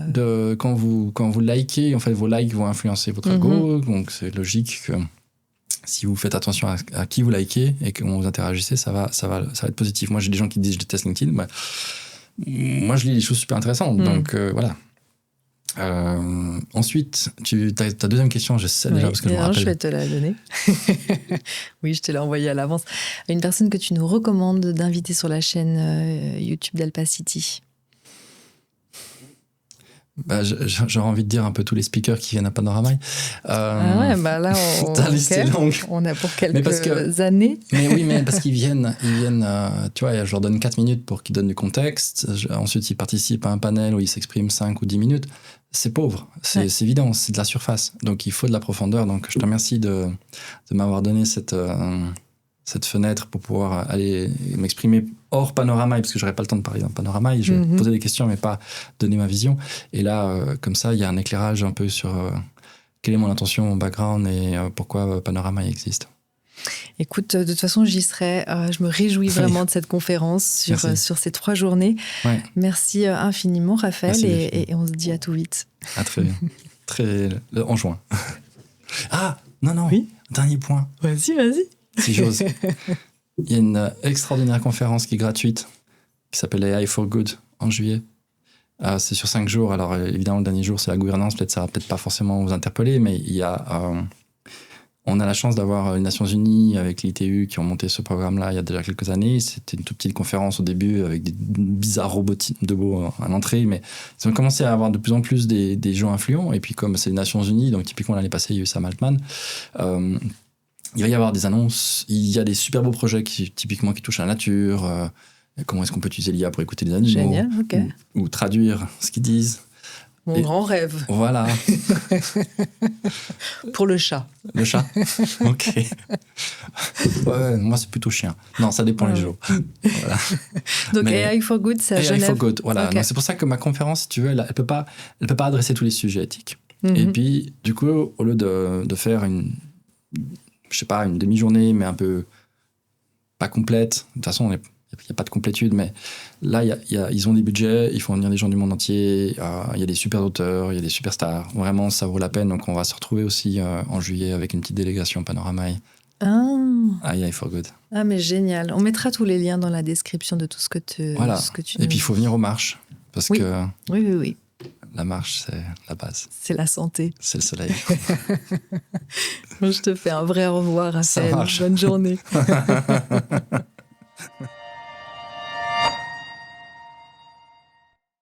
Quand vous likez, en fait, vos likes vont influencer votre algo. Donc c'est logique que si vous faites attention à qui vous likez et que vous interagissez, ça va être positif. Moi, j'ai des gens qui disent je déteste LinkedIn. Moi, je lis des choses super intéressantes. Donc, voilà. Ensuite, ta deuxième question, je sais déjà parce que je me rappelle. Je vais te la donner. Oui, je te l'ai envoyée à l'avance. Une personne que tu nous recommandes d'inviter sur la chaîne YouTube d'Alpacity. J'aurais envie de dire un peu tous les speakers qui viennent à Panorama. Là, ta liste est longue. On a pour quelques années. Mais oui, mais parce qu'ils viennent, tu vois, je leur donne 4 minutes pour qu'ils donnent du contexte. Ensuite, ils participent à un panel où ils s'expriment 5 ou 10 minutes. C'est pauvre, c'est évident, c'est de la surface. Donc, il faut de la profondeur. Donc, je te remercie de m'avoir donné cette fenêtre pour pouvoir aller m'exprimer hors Panorama, parce que j'aurais pas le temps de parler dans Panorama, et je vais poser des questions mais pas donner ma vision. Et là, comme ça, il y a un éclairage un peu sur quelle est mon intention, mon background et pourquoi Panorama existe. Écoute, de toute façon, j'y serai. Je me réjouis vraiment de cette conférence sur ces 3 journées. Ouais. Merci infiniment, Raphaël, et on se dit à tout vite. À très bien. En juin. Non. Oui. Dernier point. Vas-y. Si j'ose. Il y a une extraordinaire conférence qui est gratuite, qui s'appelle AI for Good, en juillet. C'est sur 5 jours. Alors, évidemment, le dernier jour, c'est la gouvernance. Ça va peut-être pas forcément vous interpeller, mais il y a... On a la chance d'avoir les Nations Unies avec l'ITU qui ont monté ce programme-là il y a déjà quelques années. C'était une toute petite conférence au début avec des bizarres robots debout à l'entrée, mais ils ont commencé à avoir de plus en plus des gens influents. Et puis comme c'est les Nations Unies, donc typiquement l'année passée, il y a eu Sam Altman, il va y avoir des annonces. Il y a des super beaux projets qui touchent à la nature. Comment est-ce qu'on peut utiliser l'IA pour écouter les animaux. Génial, ok. Ou traduire ce qu'ils disent. Mon grand rêve. Voilà. Pour le chat. Le chat. Ok. Ouais, moi, c'est plutôt chien. Non, ça dépend les jours. Voilà. Donc, AI for Good, c'est à Genève. AI for Good, voilà. Okay. C'est pour ça que ma conférence, si tu veux, elle peut pas adresser tous les sujets éthiques. Et puis, du coup, au lieu de faire une demi-journée, mais un peu pas complète, de toute façon, il n'y a pas de complétude, mais là, ils ont des budgets, il faut venir des gens du monde entier, il y a des super auteurs, il y a des superstars. Vraiment, ça vaut la peine. Donc, on va se retrouver aussi en juillet avec une petite délégation Panorama AI for Good. Ah, mais génial. On mettra tous les liens dans la description de tout ce que tu Et puis, il faut venir aux marches, parce que oui. La marche, c'est la base. C'est la santé. C'est le soleil. Je te fais un vrai au revoir, Raphaël. Ça marche. Bonne journée.